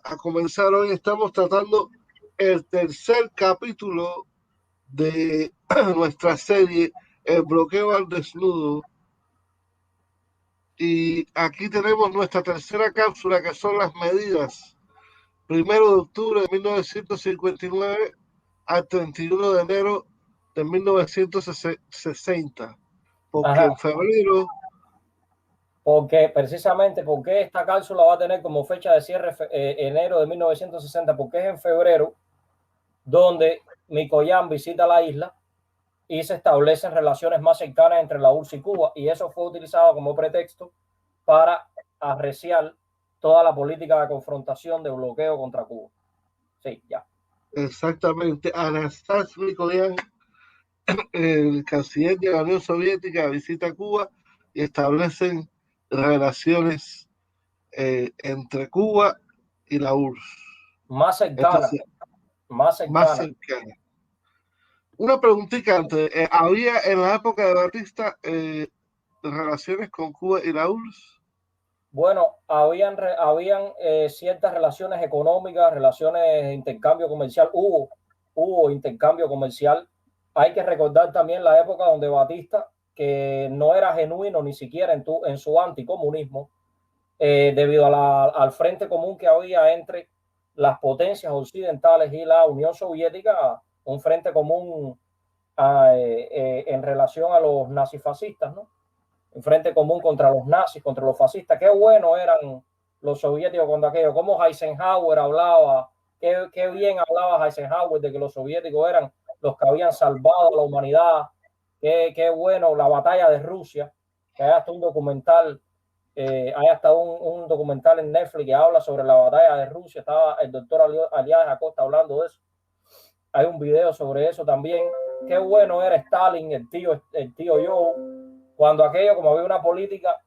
a comenzar hoy. Estamos tratando el tercer capítulo de nuestra serie, El bloqueo al desnudo. Y aquí tenemos nuestra tercera cápsula, que son las medidas. 1 de octubre de 1959 al 31 de enero de 1960. Porque Ajá. en febrero... Porque precisamente porque esta cápsula va a tener como fecha de cierre enero de 1960, porque es en febrero donde Mikoyan visita la isla y se establecen relaciones más cercanas entre la URSS y Cuba, y eso fue utilizado como pretexto para arreciar toda la política de confrontación, de bloqueo contra Cuba. Sí, ya. Exactamente. Anastas Mikoyan, el canciller de la Unión Soviética, visita Cuba y establecen relaciones entre Cuba y la URSS. Más cercana, Entonces, más más cercana. cercana. Una preguntita antes. ¿Había en la época de Batista relaciones con Cuba y la URSS? Bueno, habían ciertas relaciones económicas, relaciones de intercambio comercial. Hubo intercambio comercial. Hay que recordar también la época donde Batista, que no era genuino ni siquiera en su anticomunismo, debido al frente común que había entre las potencias occidentales y la Unión Soviética, un frente común en relación a los nazifascistas, ¿no? Un frente común contra los nazis, contra los fascistas. Qué bueno eran los soviéticos cuando aquello, como Eisenhower hablaba, qué bien hablaba Eisenhower de que los soviéticos eran los que habían salvado a la humanidad. Qué bueno la batalla de Rusia, que hay hasta un documental, hay hasta un documental en Netflix que habla sobre la batalla de Rusia. Estaba el doctor Aliadas Acosta hablando de eso. Hay un video sobre eso también. Qué bueno era Stalin, el tío Joe, cuando aquello, como había una política,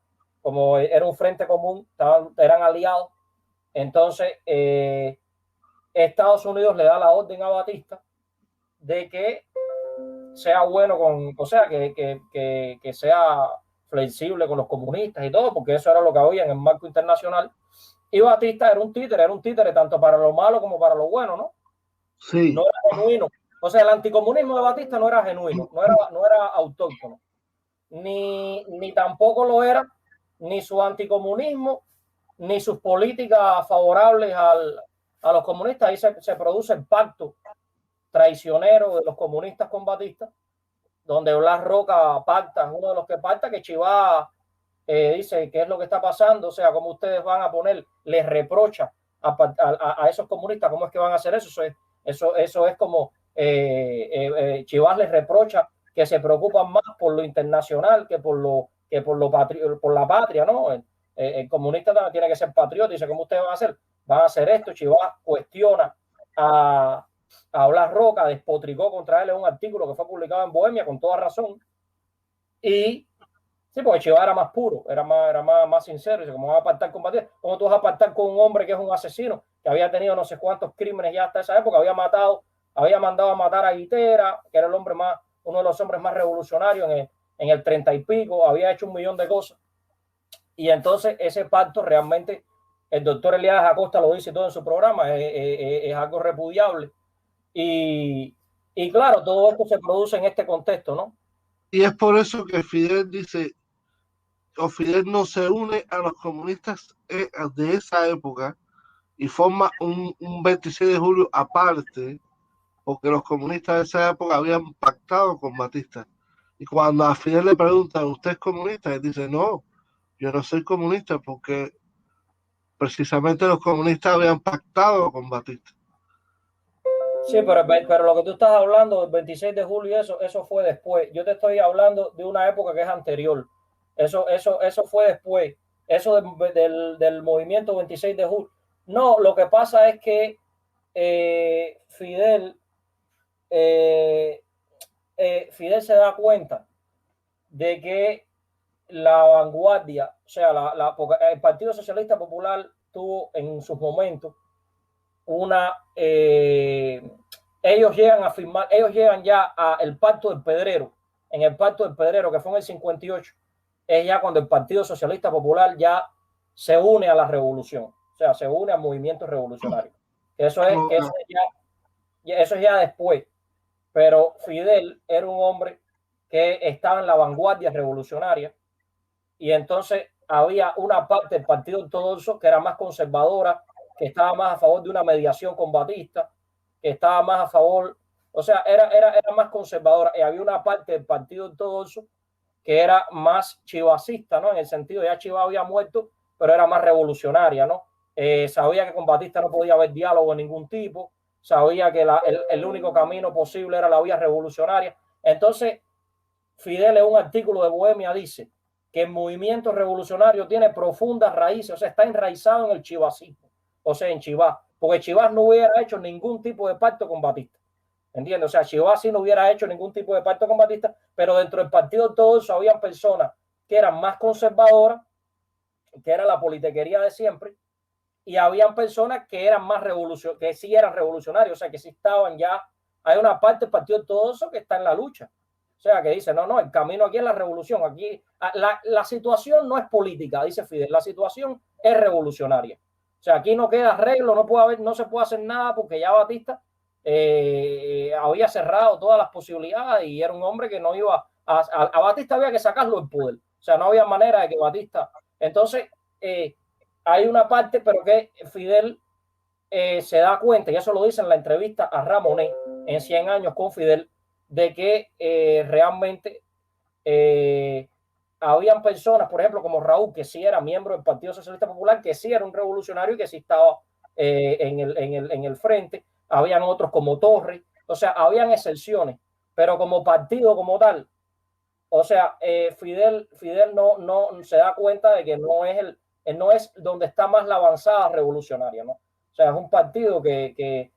como era un frente común, eran aliados. Entonces, Estados Unidos le da la orden a Batista de que sea bueno o sea, que sea flexible con los comunistas y todo, porque eso era lo que había en el marco internacional. Y Batista era un títere tanto para lo malo como para lo bueno, ¿no? Sí. No era genuino. O sea, el anticomunismo de Batista no era genuino, no era autóctono. Ni tampoco lo era ni su anticomunismo, ni sus políticas favorables a los comunistas. Ahí se produce el pacto traicionero de los comunistas con Batista, donde Blas Roca pacta, es uno de los que pacta, que Chivá dice qué es lo que está pasando, o sea, cómo ustedes van a poner, les reprocha a esos comunistas, cómo es que van a hacer eso. Eso es como Chivas les reprocha que se preocupan más por lo internacional que por la patria, ¿no? El comunista también tiene que ser patriota. Dice, ¿cómo ustedes van a hacer? Van a hacer esto. Chivas cuestiona a Blas Roca, despotricó contra él en un artículo que fue publicado en Bohemia con toda razón. Y sí, porque Chivas era más puro, era más sincero. Dice, ¿cómo vas a pactar con Batista? ¿Cómo tú vas a pactar con un hombre que es un asesino, que había tenido no sé cuántos crímenes ya hasta esa época? Había mandado a matar a Guitera, que era uno de los hombres más revolucionarios en el 30 y pico, había hecho 1.000.000 de cosas. Y entonces ese pacto realmente, el doctor Elías Acosta lo dice todo en su programa, es algo repudiable. Y claro, todo esto se produce en este contexto, ¿no? Y es por eso que Fidel dice, o Fidel no se une a los comunistas de esa época y forma un 26 de julio aparte, porque los comunistas de esa época habían pactado con Batista. Y cuando a Fidel le preguntan, ¿usted es comunista? Él dice, no, yo no soy comunista, porque precisamente los comunistas habían pactado con Batista. Sí, pero lo que tú estás hablando del 26 de julio, eso fue después. Yo te estoy hablando de una época que es anterior. Eso fue después. Eso del movimiento 26 de julio. No, lo que pasa es que Fidel se da cuenta de que la vanguardia, o sea, el Partido Socialista Popular tuvo en sus momentos ellos llegan ya al Pacto del Pedrero. En el Pacto del Pedrero, que fue en el 58, es ya cuando el Partido Socialista Popular ya se une a la revolución. sea, se une al movimiento revolucionario. Eso es ya después. Pero Fidel era un hombre que estaba en la vanguardia revolucionaria y entonces había una parte del partido ortodoxo que era más conservadora, que estaba más a favor de una mediación con Batista, que estaba más a favor, o sea, era más conservadora, y había una parte del partido ortodoxo que era más chivasista, ¿no? En el sentido, ya Chivas había muerto, pero era más revolucionaria, ¿no? Sabía que con Batista no podía haber diálogo de ningún tipo, sabía que el único camino posible era la vía revolucionaria. Entonces, Fidel, en un artículo de Bohemia, dice que el movimiento revolucionario tiene profundas raíces, o sea, está enraizado en el chivasismo, o sea, en Chivas, porque Chivas no hubiera hecho ningún tipo de pacto con Batista. ¿Entiendes? O sea, Chivas sí no hubiera hecho ningún tipo de pacto con Batista, pero dentro del partido todo eso habían personas que eran más conservadoras, que era la politiquería de siempre, y habían personas que eran más que sí eran revolucionarios, o sea, que sí estaban ya, hay una parte del partido todo eso que está en la lucha. O sea, que dice, no, el camino aquí es la revolución. Aquí la situación no es política, dice Fidel, la situación es revolucionaria. O sea, aquí no queda arreglo, no se puede hacer nada porque ya Batista había cerrado todas las posibilidades y era un hombre que no iba a Batista había que sacarlo del poder. O sea, no había manera de que Batista... Entonces, hay una parte, pero que Fidel se da cuenta, y eso lo dice en la entrevista a Ramonet en 100 años con Fidel, de que realmente habían personas, por ejemplo, como Raúl, que sí era miembro del Partido Socialista Popular, que sí era un revolucionario y que sí estaba en el frente. Habían otros como Torres, o sea, habían excepciones, pero como partido como tal, o sea, Fidel no se da cuenta de que no es donde está más la avanzada revolucionaria, ¿no? O sea, es un partido que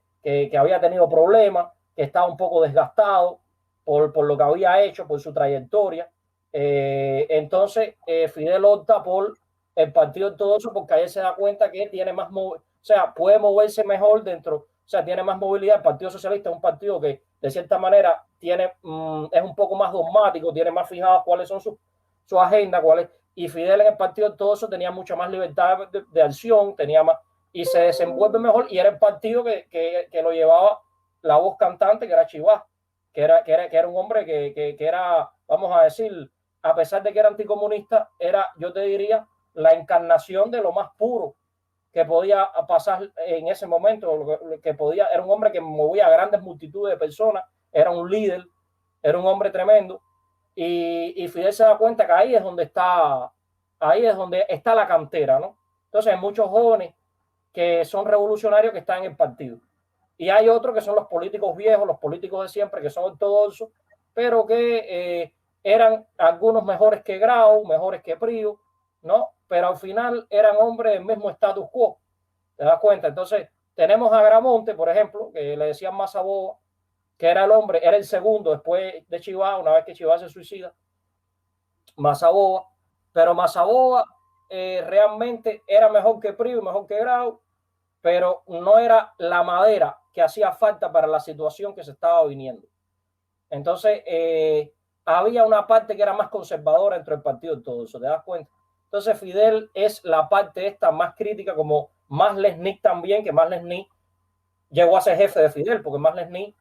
había tenido problemas, que estaba un poco desgastado por lo que había hecho, por su trayectoria. Entonces, Fidel opta por el partido todo eso porque ahí se da cuenta que tiene más, o sea, puede moverse mejor dentro, o sea, tiene más movilidad. El Partido Socialista es un partido que de cierta manera es un poco más dogmático, tiene más fijados cuáles son su agenda, y Fidel en el partido todo eso tenía mucha más libertad de acción, tenía más, y se desenvuelve mejor, y era el partido que lo llevaba la voz cantante, que era Chivas, que era un hombre que era, vamos a decir, a pesar de que era anticomunista, era, yo te diría, la encarnación de lo más puro que podía pasar en ese momento, era un hombre que movía a grandes multitudes de personas, era un líder, era un hombre tremendo, y Fidel se da cuenta que ahí es donde está la cantera, ¿no? Entonces hay muchos jóvenes que son revolucionarios que están en el partido. Y hay otros que son los políticos viejos, los políticos de siempre, que son ortodoxos, pero que eran algunos mejores que Grau, mejores que Prio, ¿no? Pero al final eran hombres del mismo status quo. ¿Te das cuenta? Entonces, tenemos a Gramonte, por ejemplo, que le decían Mazaboa, que era el segundo después de Chivas, una vez que Chivas se suicida, Mazaboa. Pero Mazaboa realmente era mejor que Prio y mejor que Grau, pero no era la madera que hacía falta para la situación que se estaba viniendo. Entonces, había una parte que era más conservadora dentro del partido de todo eso, ¿te das cuenta? Entonces, Fidel es la parte esta más crítica, como Maslenik también, que Maslenik llegó a ser jefe de Fidel, porque Maslenik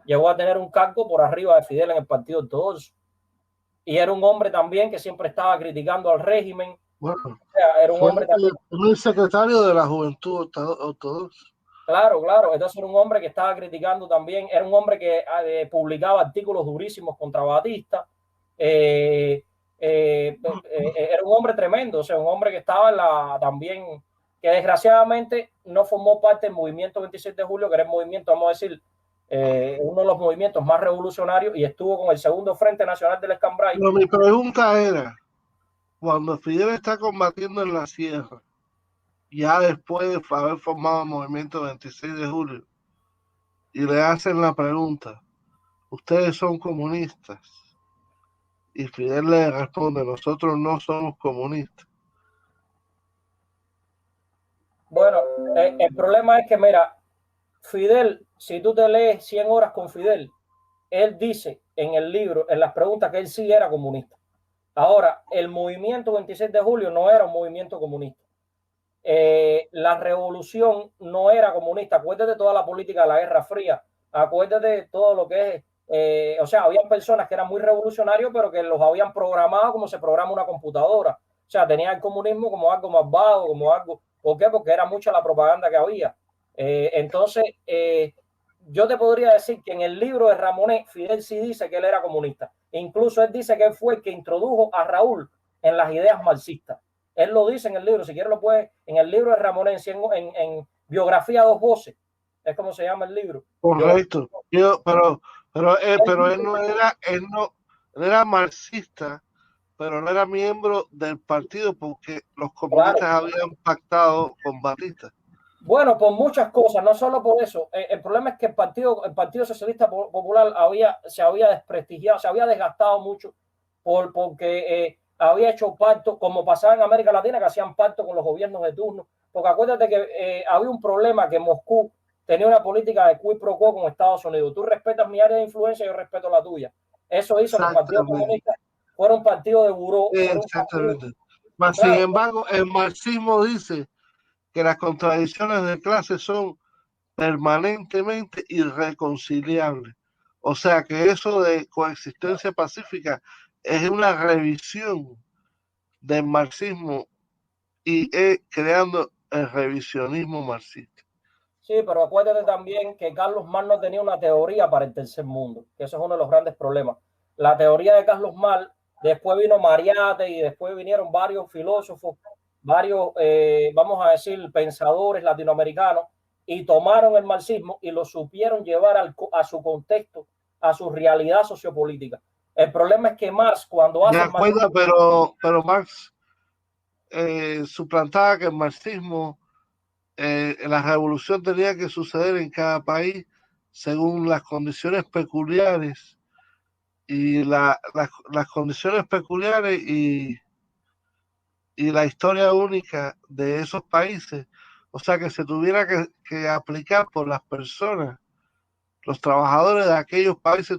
llegó a tener un cargo por arriba de Fidel en el partido de todo eso. Y era un hombre también que siempre estaba criticando al régimen. Bueno, o sea, era un hombre también, el secretario de la Juventud Ortodoxa. Claro. Entonces era un hombre que estaba criticando también, era un hombre que publicaba artículos durísimos contra Batista. Era un hombre tremendo, o sea, un hombre que estaba también, que desgraciadamente no formó parte del movimiento 26 de julio, que era el movimiento, vamos a decir, uno de los movimientos más revolucionarios, y estuvo con el segundo Frente Nacional del Escambray. Pero mi pregunta era, cuando Fidel está combatiendo en la sierra, ya después de haber formado el movimiento 26 de julio, y le hacen la pregunta, ¿ustedes son comunistas? Y Fidel le responde, nosotros no somos comunistas. Bueno, el problema es que, mira, Fidel, si tú te lees 100 horas con Fidel, él dice en el libro, en las preguntas, que él sí era comunista. Ahora, el movimiento 26 de julio no era un movimiento comunista. la revolución no era comunista. Acuérdate de toda la política de la Guerra Fría, acuérdate de todo lo que es, o sea, había personas que eran muy revolucionarios, pero que los habían programado como se programa una computadora. O sea, tenían el comunismo como algo malvado, como algo, ¿por qué? Porque era mucha la propaganda que había. Entonces, yo te podría decir que en el libro de Ramonet, Fidel sí dice que él era comunista. Incluso él dice que él fue el que introdujo a Raúl en las ideas marxistas. Él lo dice en el libro, si quieres lo puedes, en el libro de Ramonet, en Biografía a dos voces, es como se llama el libro. Correcto. Pero él era marxista, pero no era miembro del partido porque los comunistas habían pactado con Batista. Bueno, por muchas cosas, no solo por eso. El problema es que el Partido Socialista Popular se había desprestigiado, se había desgastado mucho porque había hecho pacto, como pasaba en América Latina, que hacían pacto con los gobiernos de turno. Porque acuérdate que había un problema, que Moscú tenía una política de quid pro quo con Estados Unidos. Tú respetas mi área de influencia, yo respeto la tuya. Eso hizo que el Partido Comunista fuera un partido de buró. Exactamente. Mas, sin embargo, el marxismo dice que las contradicciones de clase son permanentemente irreconciliables. O sea que eso de coexistencia pacífica es una revisión del marxismo y creando el revisionismo marxista. Sí, pero acuérdate también que Carlos Marx no tenía una teoría para el tercer mundo, que eso es uno de los grandes problemas. La teoría de Carlos Marx, después vino Mariátegui y después vinieron varios filósofos, varios, vamos a decir, pensadores latinoamericanos, y tomaron el marxismo y lo supieron llevar a su contexto, a su realidad sociopolítica. El problema es que Marx, cuando hace... Pero Marx suplantaba que el marxismo, la revolución tenía que suceder en cada país según las condiciones peculiares y las condiciones peculiares y la historia única de esos países. O sea, que se tuviera que aplicar por las personas. Los trabajadores de aquellos países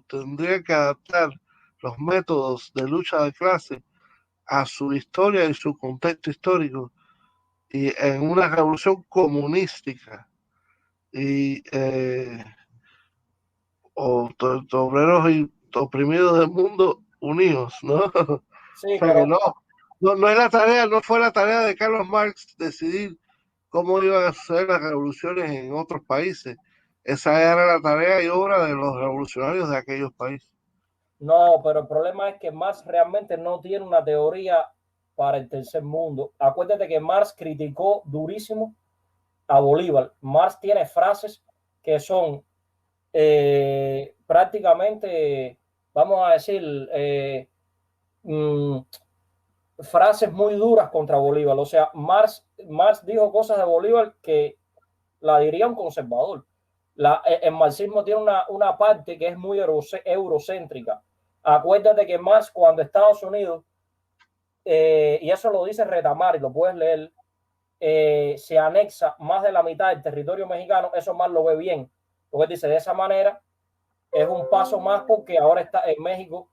tendrían que adaptar los métodos de lucha de clase a su historia y su contexto histórico, y en una revolución comunística y obreros y oprimidos del mundo unidos, ¿no? Sí, o sea que no es la tarea, no fue la tarea de Carlos Marx decidir cómo iban a suceder las revoluciones en otros países. Esa era la tarea y obra de los revolucionarios de aquellos países. No, pero el problema es que Marx realmente no tiene una teoría para el tercer mundo. Acuérdate que Marx criticó durísimo a Bolívar. Marx tiene frases que son prácticamente, vamos a decir, frases muy duras contra Bolívar. O sea, Marx dijo cosas de Bolívar que la diría un conservador. El marxismo tiene una parte que es muy eurocéntrica. Acuérdate que Marx, cuando Estados Unidos, y eso lo dice Retamar y lo puedes leer, se anexa más de la mitad del territorio mexicano, eso Marx lo ve bien, porque dice, de esa manera es un paso más porque ahora está en México,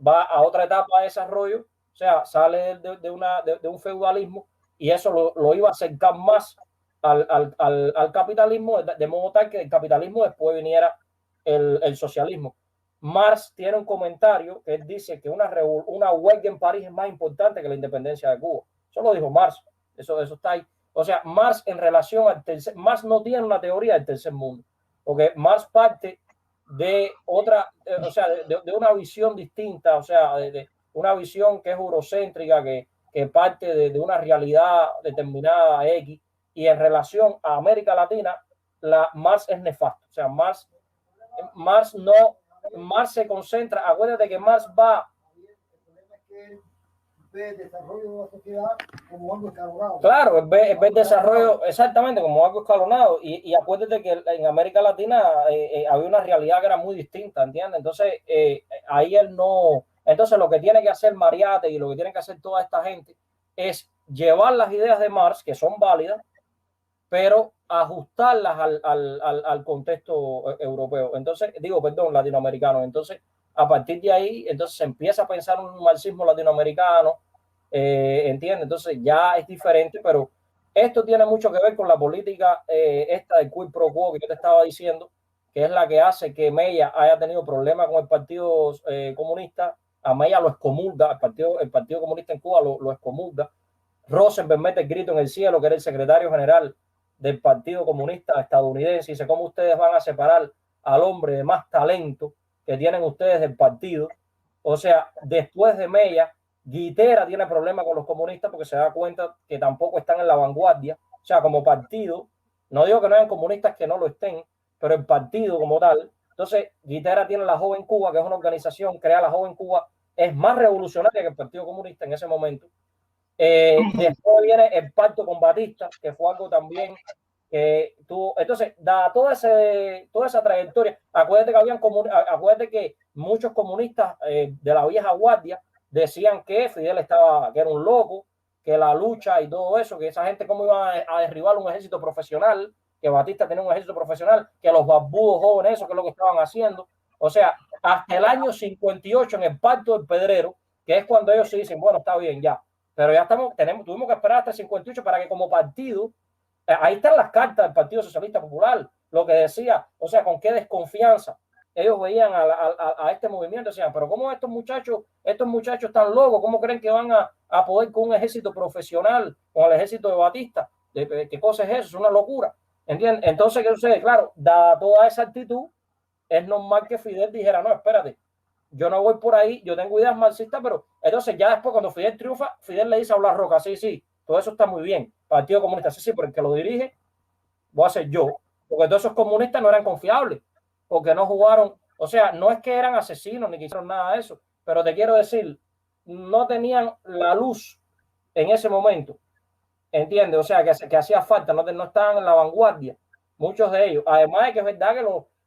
va a otra etapa de desarrollo, o sea, sale de un feudalismo, y eso lo iba a acercar más al capitalismo, de modo tal que el capitalismo después viniera el socialismo. Marx tiene un comentario que él dice que una huelga en París es más importante que la independencia de Cuba. Eso lo dijo Marx, eso está ahí. O sea, Marx en relación al tercer, Marx no tiene una teoría del tercer mundo, porque Marx parte de otra, o sea, de una visión distinta, o sea, de una visión que es eurocéntrica, que parte de una realidad determinada X, y en relación a América Latina, Marx es nefasto. O sea, Marx se concentra, acuérdate que Marx va... El desarrollo de una sociedad como algo escalonado. Claro, ve el desarrollo exactamente como algo escalonado, y acuérdate que en América Latina había una realidad que era muy distinta, ¿entiendes? Entonces, ahí él no... Entonces, lo que tiene que hacer Mariátegui y lo que tiene que hacer toda esta gente es llevar las ideas de Marx, que son válidas, pero ajustarlas al contexto europeo. Entonces, latinoamericano. Entonces, a partir de ahí, entonces se empieza a pensar un marxismo latinoamericano, ¿entiendes? Entonces ya es diferente, pero Esto tiene mucho que ver con la política esta del quid pro quo que yo te estaba diciendo, que es la que hace que Mella haya tenido problemas con el Partido Comunista. A Mella lo excomulga, el partido Comunista en Cuba lo excomulga. Rosenberg mete el grito en el cielo, que era el secretario general del Partido Comunista estadounidense, y dice: ¿cómo ustedes van a separar al hombre de más talento que tienen ustedes del partido? O sea, después de Mella, Guitera tiene problemas con los comunistas porque se da cuenta que tampoco están en la vanguardia. O sea, como partido, no digo que no hayan comunistas que no lo estén, pero el partido como tal. Entonces, Guitera tiene la Joven Cuba, que es una organización, crea la Joven Cuba, es más revolucionaria que el Partido Comunista en ese momento. Después viene el pacto con Batista, que fue algo también que tuvo. Entonces, da toda esa trayectoria. Acuérdate que muchos comunistas de la vieja guardia decían que Fidel que era un loco, que la lucha y todo eso, que esa gente cómo iba a derribar un ejército profesional, que Batista tenía un ejército profesional, que los barbudos jóvenes, eso que es lo que estaban haciendo. O sea, hasta el año 58 en el pacto del Pedrero, que es cuando ellos se dicen, bueno, está bien, ya, pero ya tuvimos que esperar hasta el 58 para que como partido, ahí están las cartas del Partido Socialista Popular, lo que decía, o sea, con qué desconfianza ellos veían a este movimiento, decían, pero ¿cómo estos muchachos están locos? ¿Cómo creen que van a poder con un ejército profesional, con el ejército de Batista? ¿Qué cosa es eso? Es una locura. ¿Entienden? Entonces, ¿qué sucede? Claro, dada toda esa actitud, es normal que Fidel dijera, no, espérate, yo no voy por ahí, yo tengo ideas marxistas, pero entonces ya después cuando Fidel triunfa, Fidel le dice a Blas Roca, sí, sí, todo eso está muy bien, Partido Comunista, sí, sí, pero el que lo dirige voy a ser yo, porque todos esos comunistas no eran confiables, porque no jugaron, o sea, no es que eran asesinos ni que hicieron nada de eso, pero te quiero decir, no tenían la luz en ese momento, ¿entiendes? O sea, que hacía falta, no estaban en la vanguardia, muchos de ellos, además de que es verdad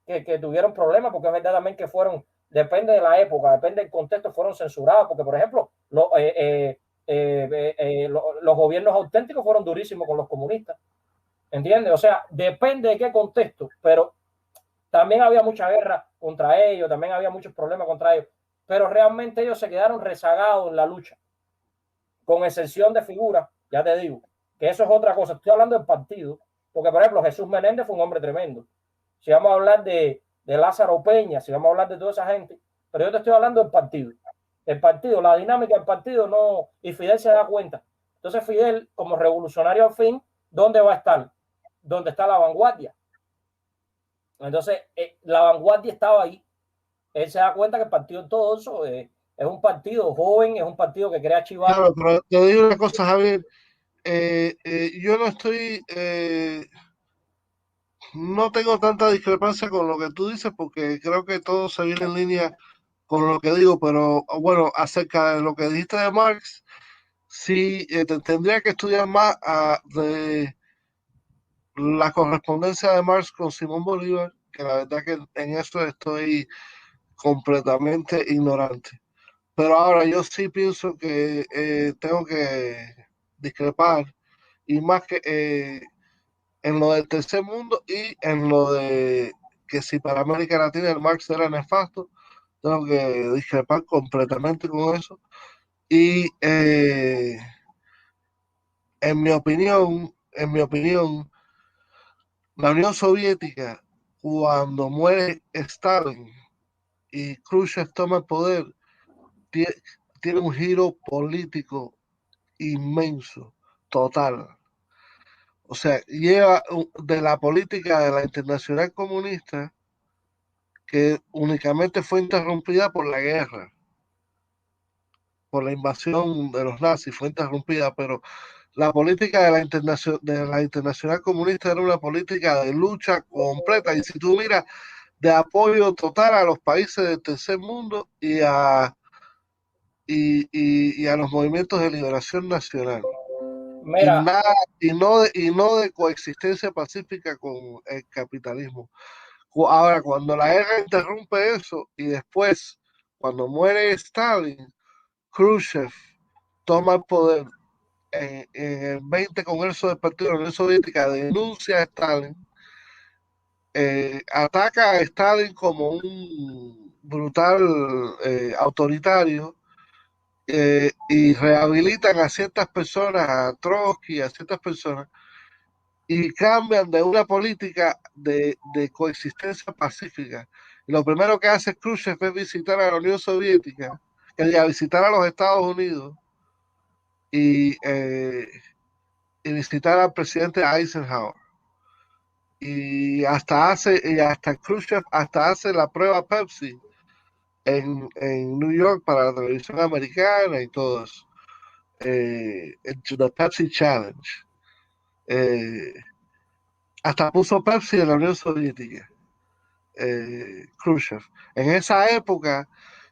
que tuvieron problemas, porque es verdad también que fueron, depende de la época, depende del contexto, fueron censurados, porque por ejemplo, los gobiernos auténticos fueron durísimos con los comunistas, ¿entiendes? O sea, depende de qué contexto, pero también había mucha guerra contra ellos, también había muchos problemas contra ellos, pero realmente ellos se quedaron rezagados en la lucha, con excepción de figuras, ya te digo, que eso es otra cosa, estoy hablando del partido, porque por ejemplo Jesús Menéndez fue un hombre tremendo, si vamos a hablar de Lázaro Peña, si vamos a hablar de toda esa gente, pero yo te estoy hablando del partido, la dinámica del partido, no, y Fidel se da cuenta. Entonces Fidel, como revolucionario al fin, ¿dónde va a estar? Donde está la vanguardia. Entonces, la vanguardia estaba ahí. Él se da cuenta que el partido todo eso es un partido joven, es un partido que crea chivar. Claro, pero te digo una cosa, Javier. Yo no tengo tanta discrepancia con lo que tú dices porque creo que todo se viene en línea con lo que digo, pero bueno, acerca de lo que dijiste de Marx, sí, tendría que estudiar más de la correspondencia de Marx con Simón Bolívar, que la verdad que en eso estoy completamente ignorante. Pero ahora yo sí pienso que tengo que discrepar y más que en lo del tercer mundo y en lo de que si para América Latina el Marx era nefasto, tengo que discrepar completamente con eso. Y en mi opinión, la Unión Soviética, cuando muere Stalin y Khrushchev toma el poder, tie- tiene un giro político inmenso, total. O sea, lleva de la política de la internacional comunista, que únicamente fue interrumpida por la guerra, por la invasión de los nazis, fue interrumpida, pero la política de la internacional comunista era una política de lucha completa. Y si tú miras, de apoyo total a los países del tercer mundo y a los movimientos de liberación nacional. Y, Mira, nada, y no de coexistencia pacífica con el capitalismo. Ahora, cuando la guerra interrumpe eso y después, cuando muere Stalin, Khrushchev toma el poder en el 20 Congreso del Partido de la Unión Soviética, denuncia a Stalin, ataca a Stalin como un brutal autoritario y rehabilitan a ciertas personas, a Trotsky, a ciertas personas, y cambian de una política de coexistencia pacífica. Y lo primero que hace Khrushchev es visitar a la Unión Soviética, visitar a los Estados Unidos y y visitar al presidente Eisenhower. Y hasta Khrushchev hasta hace la prueba Pepsi en New York para la televisión americana y todo eso. The Pepsi Challenge. Eh, Hasta puso Pepsi en la Unión Soviética, Khrushchev. En esa época,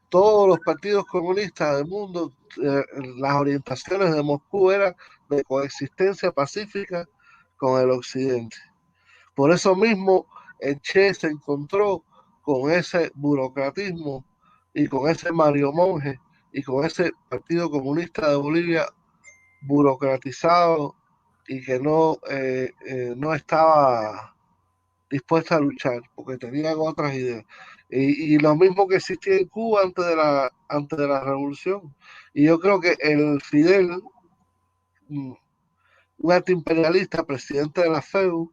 todos los partidos comunistas del mundo, las orientaciones de Moscú eran de coexistencia pacífica con el occidente. Por eso mismo, el Che se encontró con ese burocratismo y con ese Mario Monge y con ese Partido Comunista de Bolivia burocratizado y que no estaba dispuesta a luchar porque tenían otras ideas. Y lo mismo que existía en Cuba antes de la revolución. Y yo creo que el Fidel, un antiimperialista, presidente de la FEU,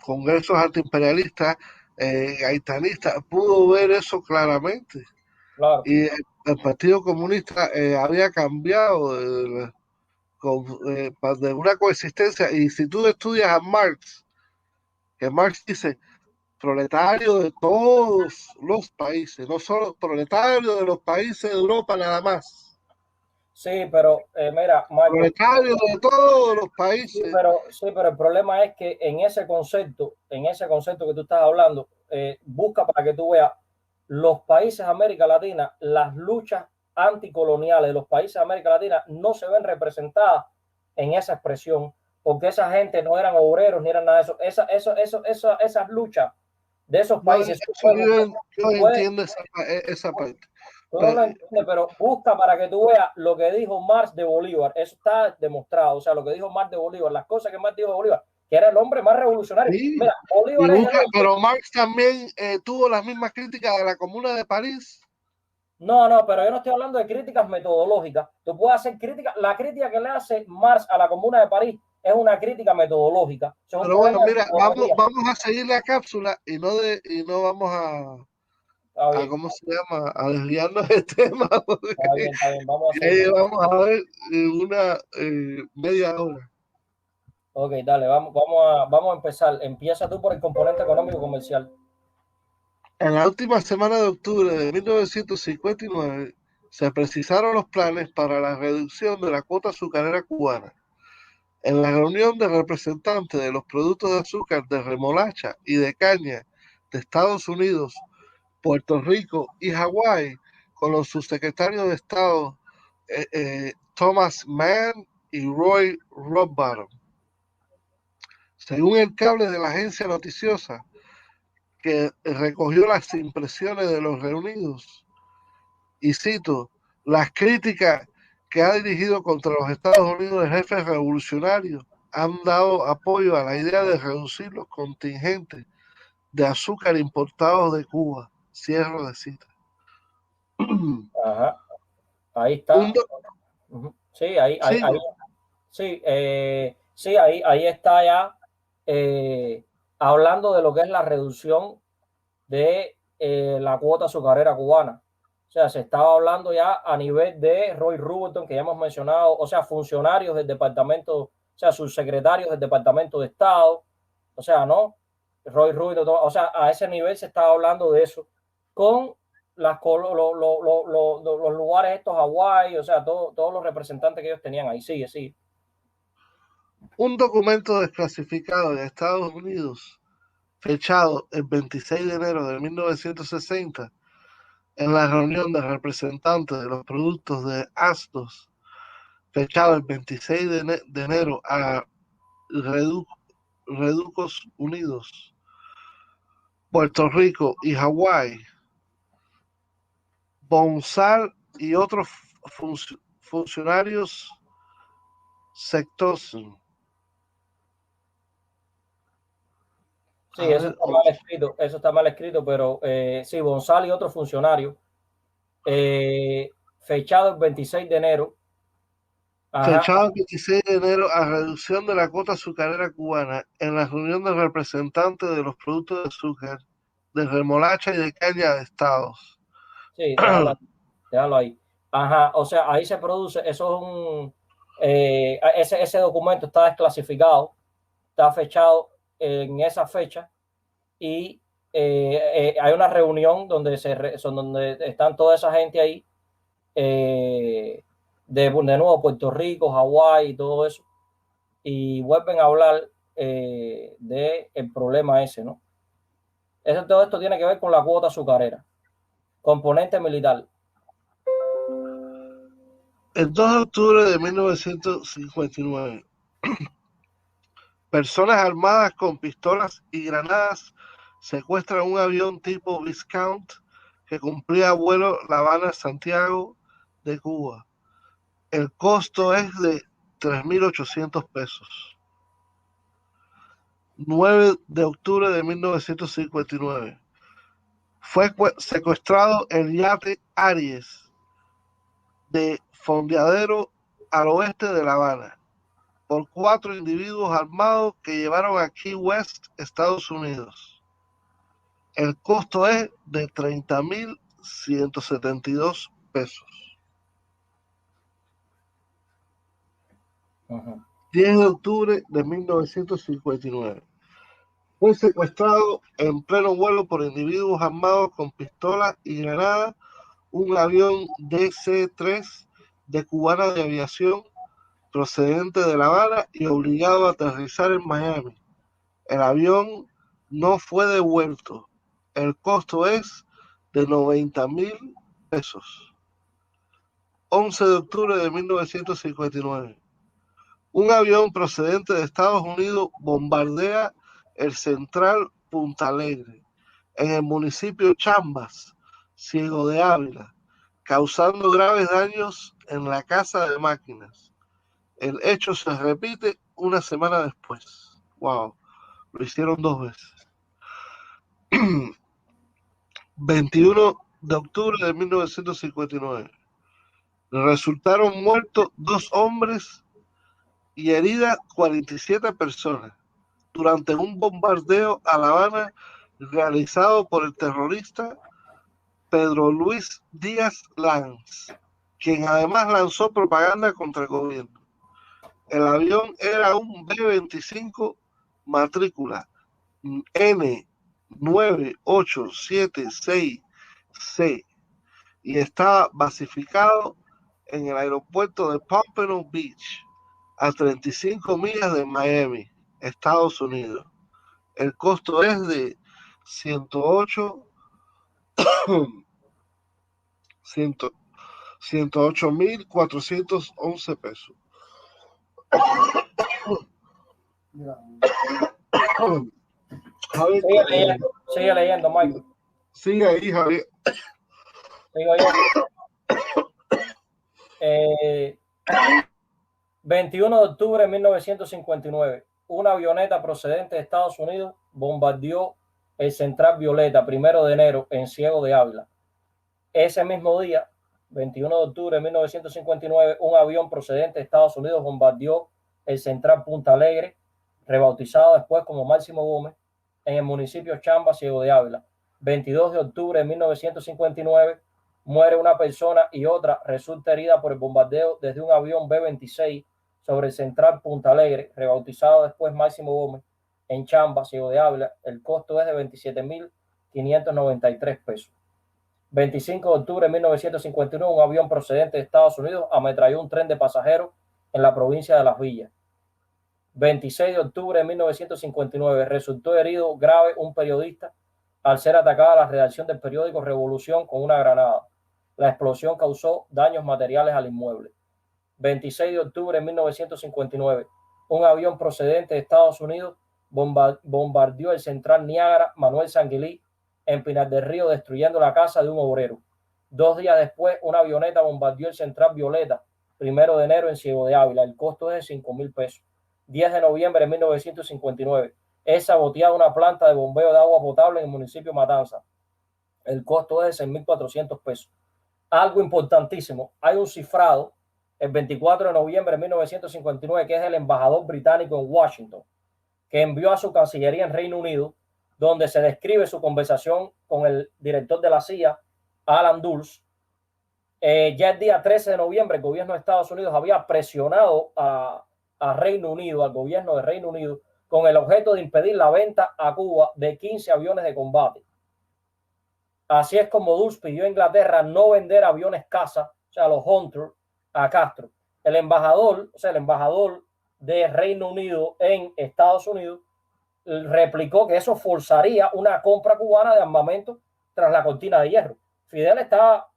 congresos antiimperialistas, gaitanistas, pudo ver eso claramente. Claro. Y el Partido Comunista había cambiado de una coexistencia. Y si tú estudias a Marx, que Marx dice proletario de todos los países, no solo proletario de los países de Europa nada más. Sí, pero mira, Michael, Proletario de todos los países. sí, pero el problema es que en ese concepto que tú estás hablando, busca para que tú veas los países de América Latina, las luchas anticoloniales de los países de América Latina no se ven representadas en esa expresión, porque esa gente no eran obreros ni eran nada de eso. Esas luchas de esos No, países. yo entiendo esa parte. Tú no lo entiendes, pero busca para que tú veas lo que dijo Marx de Bolívar. Eso está demostrado. O sea, lo que dijo Marx de Bolívar, las cosas que Marx dijo de Bolívar, que era el hombre más revolucionario. Sí, Mira, Bolívar es el hombre. pero Marx también tuvo las mismas críticas de la Comuna de París. No, no, pero yo no estoy hablando de críticas metodológicas. Tú puedes hacer críticas. La crítica que le hace Marx a la Comuna de París es una crítica metodológica. Pero bueno, mira, vamos a seguir la cápsula y no vamos ¿cómo se llama? A desviarnos del tema. Está bien, está bien. Vamos a Ya seguir. llevamos a ver una media hora. Ok, dale, vamos a empezar. Empieza tú por el componente económico comercial. En la última semana de octubre de 1959 se precisaron los planes para la reducción de la cuota azucarera cubana. En la reunión de representantes de los productos de azúcar de remolacha y de caña de Estados Unidos, Puerto Rico y Hawái, con los subsecretarios de Estado Thomas Mann y Roy Rothbard. Según el cable de la agencia noticiosa que recogió las impresiones de los reunidos, y cito, las críticas que ha dirigido contra los Estados Unidos el jefe revolucionario han dado apoyo a la idea de reducir los contingentes de azúcar importados de Cuba. Cierro de cita. Ajá, ahí está. Sí, Sí, sí, sí, ahí está ya hablando de lo que es la reducción de la cuota azucarera cubana. O sea, se estaba hablando ya a nivel de Roy Rubenton, que ya hemos mencionado, o sea, funcionarios del departamento, o sea, subsecretarios del Departamento de Estado, o sea, ¿no? Roy Rubenton, o sea, a ese nivel se estaba hablando de eso, con los lugares estos Hawái, o sea, todos los representantes que ellos tenían ahí. Sigue, sigue. un documento desclasificado de Estados Unidos, fechado el 26 de enero de 1960, en la reunión de representantes de los productos de Astos, fechado el 26 de enero a Reducos Unidos, Puerto Rico y Hawái, Bonsal y otros funcionarios sectores. Sí, eso está mal escrito, pero sí, González y otros funcionarios fechado el 26 de enero. Ajá. Fechado el 26 de enero a reducción de la cuota azucarera cubana en la reunión de representantes de los productos de azúcar, de remolacha y de caña de estados. Sí, déjalo ahí. Ajá, o sea, ahí se produce, eso es un, ese documento está desclasificado, está fechado en esa fecha y hay una reunión donde donde están toda esa gente ahí, de nuevo Puerto Rico, Hawái y todo eso, y vuelven a hablar de el problema ese, ¿no? Todo esto tiene que ver con la cuota azucarera, componente militar. El 2 de octubre de 1959, personas armadas con pistolas y granadas secuestran un avión tipo Viscount que cumplía vuelo La Habana-Santiago de Cuba. El costo es de 3.800 pesos. 9 de octubre de 1959. Fue secuestrado el yate Aries de Fondeadero al oeste de La Habana por 4 individuos armados que llevaron a Key West, Estados Unidos. El costo es de 30.172 pesos. 10 de octubre de 1959. Fue secuestrado en pleno vuelo por individuos armados con pistolas y granadas un avión DC-3 de Cubana de Aviación procedente de La Habana y obligado a aterrizar en Miami. El avión no fue devuelto. El costo es de 90.000 pesos. 11 de octubre de 1959. Un avión procedente de Estados Unidos bombardea el Central Punta Alegre, en el municipio Chambas, Ciego de Ávila, causando graves daños en la casa de máquinas. El hecho se repite una semana después. Wow, lo hicieron 2 veces. 21 de octubre de 1959. Resultaron muertos 2 hombres y heridas 47 personas durante un bombardeo a La Habana realizado por el terrorista Pedro Luis Díaz Lanz, quien además lanzó propaganda contra el gobierno. El avión era un B-25 matrícula N9876C y estaba basificado en el aeropuerto de Pompano Beach, a 35 millas de Miami, Estados Unidos. El costo es de 108.411 pesos. Javier, sigue leyendo, Michael. Sigue ahí, Javier. Sigo yo. 21 de octubre de 1959, una avioneta procedente de Estados Unidos bombardeó el Central Violeta, 1 de enero, en Ciego de Ávila. Ese mismo día, 21 de octubre de 1959, un avión procedente de Estados Unidos bombardeó el Central Punta Alegre, rebautizado después como Máximo Gómez, en el municipio Chamba, Ciego de Ávila. 22 de octubre de 1959, muere una persona y otra resulta herida por el bombardeo desde un avión B-26 sobre el Central Punta Alegre, rebautizado después Máximo Gómez, en Chamba, Ciego de Ávila. El costo es de 27.593 pesos. 25 de octubre de 1959, un avión procedente de Estados Unidos ametralló un tren de pasajeros en la provincia de Las Villas. 26 de octubre de 1959, resultó herido grave un periodista al ser atacada la redacción del periódico Revolución con una granada. La explosión causó daños materiales al inmueble. 26 de octubre de 1959, un avión procedente de Estados Unidos bombardeó el Central Niágara Manuel Sanguilí en Pinar del Río, destruyendo la casa de un obrero. 2 días después, una avioneta bombardeó el Central Violeta, 1 de enero, en Ciego de Ávila. El costo es de 5.000 pesos. 10 de noviembre de 1959, es saboteada una planta de bombeo de agua potable en el municipio Matanza. El costo es de 6.400 pesos. algo importantísimo. Hay un cifrado el 24 de noviembre de 1959 que es el embajador británico en Washington, que envió a su cancillería en Reino Unido, donde se describe su conversación con el director de la CIA, Alan Dulles. Ya el día 13 de noviembre el gobierno de Estados Unidos había presionado a Reino Unido, al gobierno de Reino Unido, con el objeto de impedir la venta a Cuba de 15 aviones de combate. Así es como Dulles pidió a Inglaterra no vender aviones caza, o sea, los Hunter, a Castro. El embajador de Reino Unido en Estados Unidos replicó que eso forzaría una compra cubana de armamento tras la cortina de hierro. Fidel estaba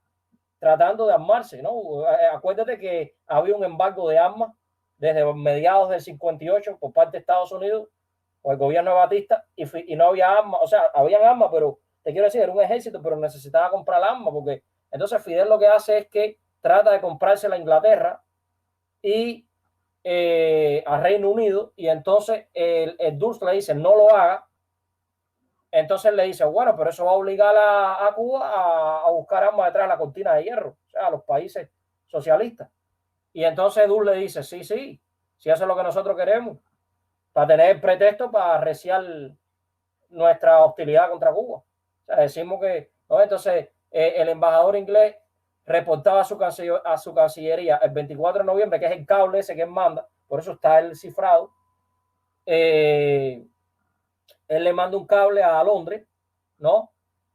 tratando de armarse, ¿no? Acuérdate que había un embargo de armas desde mediados del 58 por parte de Estados Unidos o el gobierno de Batista y no había armas, o sea, habían armas, pero te quiero decir, era un ejército, pero necesitaba comprar armas, porque entonces Fidel lo que hace es que trata de comprársela a Inglaterra y a Reino Unido, y entonces el Dulles le dice no lo haga. Entonces le dice, bueno, pero eso va a obligar a Cuba a buscar armas detrás de la cortina de hierro, o sea, a los países socialistas. Y entonces Dulles le dice, sí, si eso es lo que nosotros queremos, para tener el pretexto para arreciar nuestra hostilidad contra Cuba. O sea, decimos que, ¿no? Entonces el embajador inglés reportaba a su cancillería el 24 de noviembre, que es el cable ese que él manda, por eso está el cifrado. Él le manda un cable a Londres, ¿no?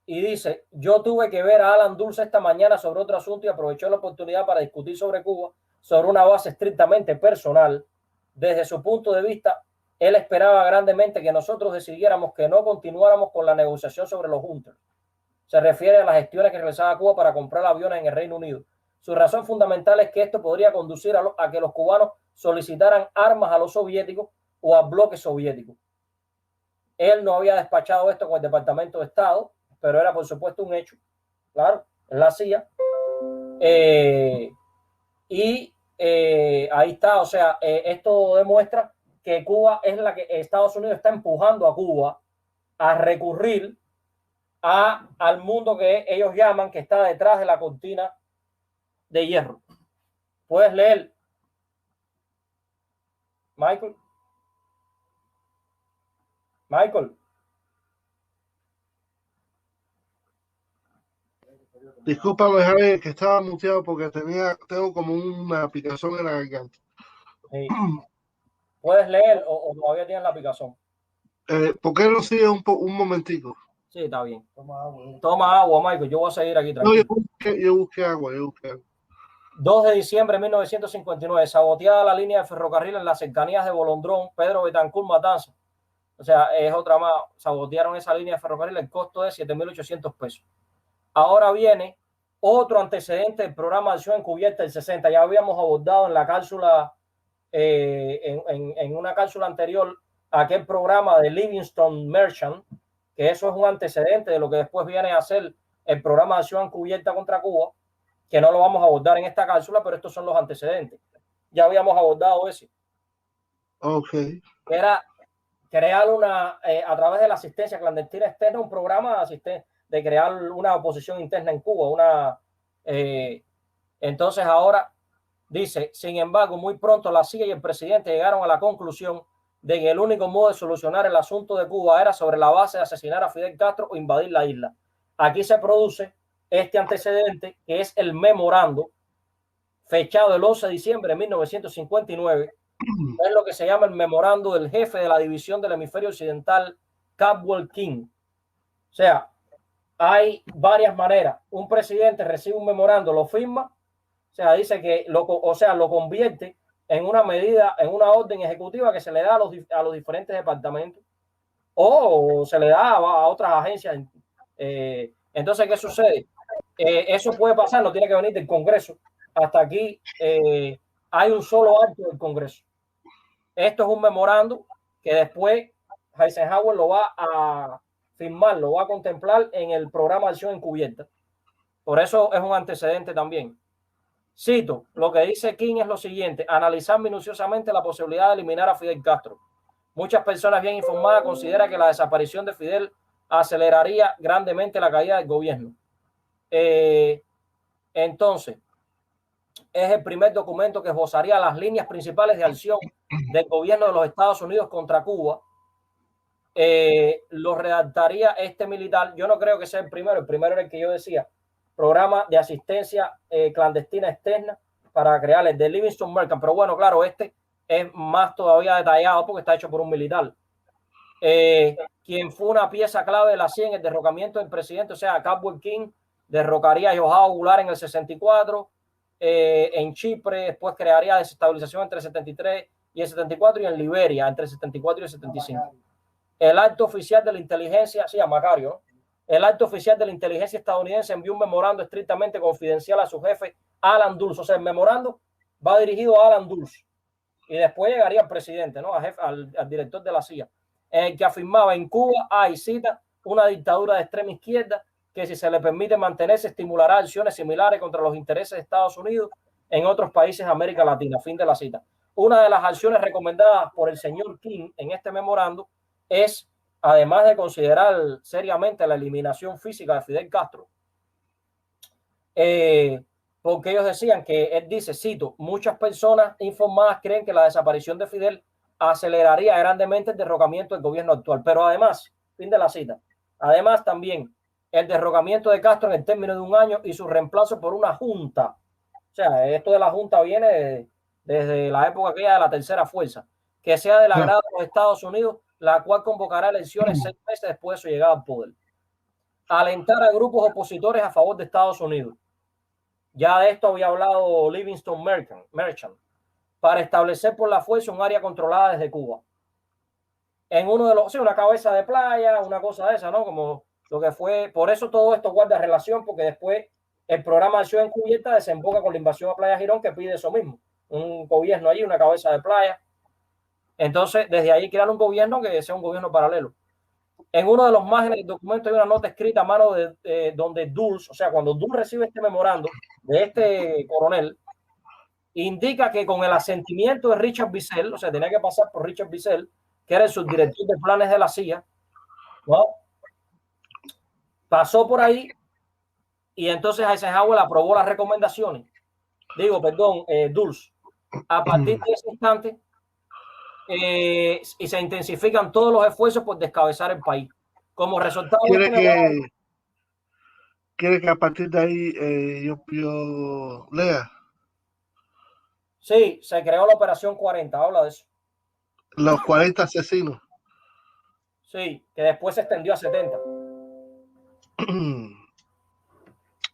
Y dice, yo tuve que ver a Alan Dulles esta mañana sobre otro asunto y aprovechó la oportunidad para discutir sobre Cuba sobre una base estrictamente personal. Desde su punto de vista, él esperaba grandemente que nosotros decidiéramos que no continuáramos con la negociación sobre los Hunter. Se refiere a las gestiones que realizaba a Cuba para comprar aviones en el Reino Unido. Su razón fundamental es que esto podría conducir a que los cubanos solicitaran armas a los soviéticos o al bloque soviético. Él no había despachado esto con el Departamento de Estado, pero era por supuesto un hecho, claro, en la CIA. Ahí está, o sea, esto demuestra que Cuba es la que Estados Unidos está empujando a Cuba a recurrir al mundo que ellos llaman que está detrás de la cortina de hierro. ¿Puedes leer, Michael? Discúlpame, Javier, que estaba muteado porque tengo como una picazón en la garganta. Sí. ¿Puedes leer o todavía tienes la picazón? ¿Por qué no sigues un momentico? Sí, está bien. Toma agua, Michael. Yo voy a seguir aquí tranquilo. No, yo busqué agua. 2 de diciembre de 1959, saboteada la línea de ferrocarril en las cercanías de Bolondrón, Pedro Betancur, Matanza. O sea, es otra más. Sabotearon esa línea de ferrocarril, el costo de 7.800 pesos. Ahora viene otro antecedente del programa de acción encubierta del 60. Ya habíamos abordado en la cápsula, en una cápsula anterior, aquel programa de Livingston Merchant, que eso es un antecedente de lo que después viene a ser el programa de acción encubierta contra Cuba, que no lo vamos a abordar en esta cápsula, pero estos son los antecedentes. Ya habíamos abordado ese. Ok. Era crear a través de la asistencia clandestina externa, un programa de crear una oposición interna en Cuba. Entonces ahora dice, sin embargo, muy pronto la CIA y el presidente llegaron a la conclusión de que el único modo de solucionar el asunto de Cuba era sobre la base de asesinar a Fidel Castro o invadir la isla. Aquí se produce este antecedente, que es el memorando fechado el 11 de diciembre de 1959, es lo que se llama el memorando del jefe de la división del hemisferio occidental, Caldwell King. O sea, hay varias maneras. Un presidente recibe un memorando, lo firma, o sea, dice que lo convierte en una medida, en una orden ejecutiva que se le da a los diferentes departamentos o se le da a otras agencias. Entonces, ¿qué sucede? Eso puede pasar, no tiene que venir del Congreso. Hasta aquí hay un solo acto del Congreso. Esto es un memorando que después Eisenhower lo va a firmar, lo va a contemplar en el programa de acción encubierta. Por eso es un antecedente también. Cito, lo que dice King es lo siguiente: analizar minuciosamente la posibilidad de eliminar a Fidel Castro. Muchas personas bien informadas consideran que la desaparición de Fidel aceleraría grandemente la caída del gobierno. Entonces, es el primer documento que esbozaría las líneas principales de acción del gobierno de los Estados Unidos contra Cuba. Lo redactaría este militar. Yo no creo que sea el primero era el que yo decía, programa de asistencia clandestina externa para crear el de Livingston Merchant, pero bueno, claro, este es más todavía detallado porque está hecho por un militar. Quien fue una pieza clave de la CIA en el derrocamiento del presidente, o sea, Caldwell King derrocaría a Joao Goulart en el 64, en Chipre, después crearía desestabilización entre el 73 y el 74, y en Liberia entre el 74 y el 75. El alto oficial de la inteligencia, sí, a Macario, ¿no? El alto oficial de la inteligencia estadounidense envió un memorando estrictamente confidencial a su jefe, Alan Dulles. O sea, el memorando va dirigido a Alan Dulles y después llegaría al presidente, ¿no? Al director de la CIA, en el que afirmaba: en Cuba hay, cita, una dictadura de extrema izquierda que, si se le permite mantenerse, estimulará acciones similares contra los intereses de Estados Unidos en otros países de América Latina. Fin de la cita. Una de las acciones recomendadas por el señor King en este memorando es, además de considerar seriamente la eliminación física de Fidel Castro, porque ellos decían que, él dice, cito, muchas personas informadas creen que la desaparición de Fidel aceleraría grandemente el derrocamiento del gobierno actual, pero además, fin de la cita, además también el derrocamiento de Castro en el término de un año y su reemplazo por una junta. O sea, esto de la junta viene desde la época aquella de la tercera fuerza, que sea del agrado de los Estados Unidos, la cual convocará elecciones 6 meses después de su llegada al poder. Alentar a grupos opositores a favor de Estados Unidos. Ya de esto había hablado Livingston Merchant, para establecer por la fuerza un área controlada desde Cuba. En uno de los, sí, una cabeza de playa, una cosa de esa, ¿no? Como lo que fue, por eso todo esto guarda relación, porque después el programa de Acción Encubierta desemboca con la invasión a Playa Girón, que pide eso mismo, un gobierno allí, una cabeza de playa. Entonces, desde ahí crear un gobierno que sea un gobierno paralelo. En uno de los márgenes del documento hay una nota escrita a mano de donde Dulles, o sea, cuando Dulles recibe este memorando de este coronel, indica que con el asentimiento de Richard Bissell, o sea, tenía que pasar por Richard Bissell, que era el subdirector de planes de la CIA, ¿no? Pasó por ahí y entonces Eisenhower aprobó las recomendaciones. Dulles. A partir de ese instante, y se intensifican todos los esfuerzos por descabezar el país. Como resultado, ¿quiere que a partir de ahí yo lea? Sí, se creó la Operación 40, habla de eso. Los 40 asesinos. Sí, que después se extendió a 70.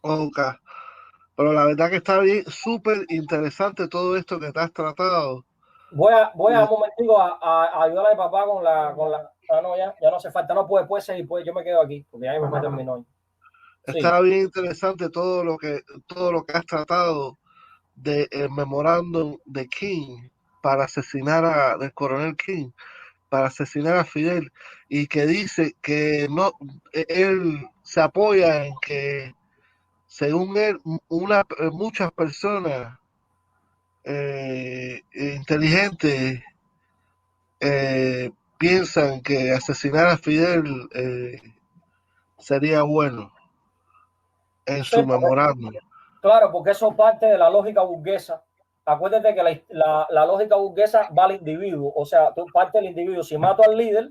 Ok. Pero la verdad que está bien, súper interesante todo esto que te has tratado. Voy a un momentico a ayudar a mi papá con la no, ya no hace falta, no puede ser, pues yo me quedo aquí, porque ya mi papá terminó. Sí. Está bien interesante todo lo que has tratado del memorándum de King para asesinar del coronel King, para asesinar a Fidel, y que dice que no, él se apoya en que, según él, muchas personas inteligentes piensan que asesinar a Fidel sería bueno en su memorándum. Claro, porque eso parte de la lógica burguesa. Acuérdate que la lógica burguesa va al individuo, o sea, tú parte del individuo. Si mato al líder,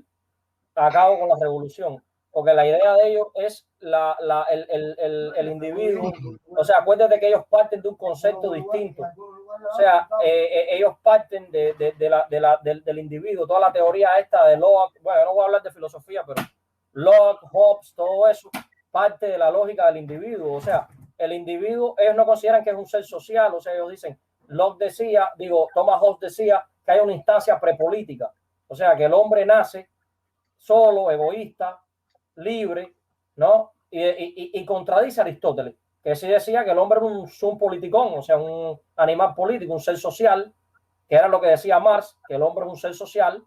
acabo con la revolución, porque la idea de ellos es el individuo. O sea, acuérdate que ellos parten de un concepto distinto. O sea, ellos parten del individuo. Toda la teoría esta de Locke, bueno, no voy a hablar de filosofía, pero Locke, Hobbes, todo eso parte de la lógica del individuo. O sea, el individuo, ellos no consideran que es un ser social. O sea, ellos dicen, Thomas Hobbes decía que hay una instancia prepolítica. O sea, que el hombre nace solo, egoísta, libre, ¿no? Y contradice a Aristóteles, que sí decía que el hombre era un politicón, o sea, un animal político, un ser social, que era lo que decía Marx, que el hombre es un ser social,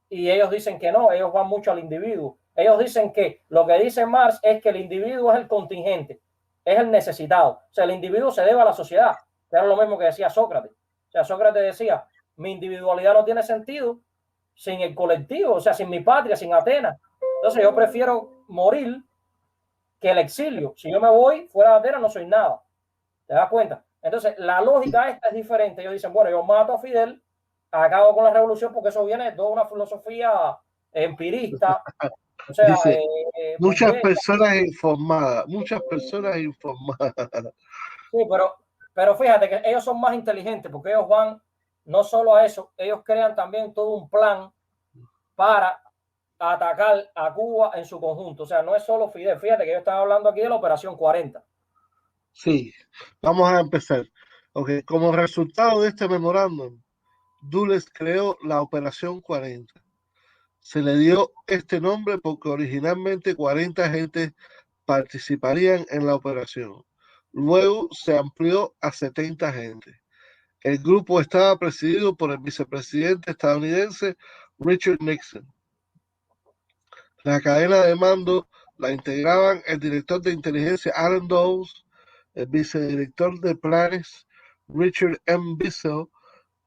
y ellos dicen que no, ellos van mucho al individuo. Ellos dicen que lo que dice Marx es que el individuo es el contingente, es el necesitado. O sea, el individuo se debe a la sociedad, que era lo mismo que decía Sócrates. O sea, Sócrates decía, mi individualidad no tiene sentido sin el colectivo, o sea, sin mi patria, sin Atenas. Entonces yo prefiero morir que el exilio. Si yo me voy fuera de Atenas no soy nada. ¿Te das cuenta? Entonces, la lógica esta es diferente. Ellos dicen, bueno, yo mato a Fidel, acabo con la revolución, porque eso viene de toda una filosofía empirista. O sea, Dice, muchas burguesa. personas informadas, muchas personas informadas. Sí, pero fíjate que ellos son más inteligentes porque ellos van no solo a eso, ellos crean también todo un plan para atacar a Cuba en su conjunto. O sea, no es solo Fidel. Fíjate que ellos están hablando aquí de la Operación 40. Sí, vamos a empezar. Okay. Como resultado de este memorándum, Dulles creó la Operación 40. Se le dio este nombre porque originalmente 40 agentes participarían en la operación. Luego se amplió a 70 agentes. El grupo estaba presidido por el vicepresidente estadounidense Richard Nixon. La cadena de mando la integraban el director de inteligencia Allen Dulles, el vicedirector de planes Richard M. Bissell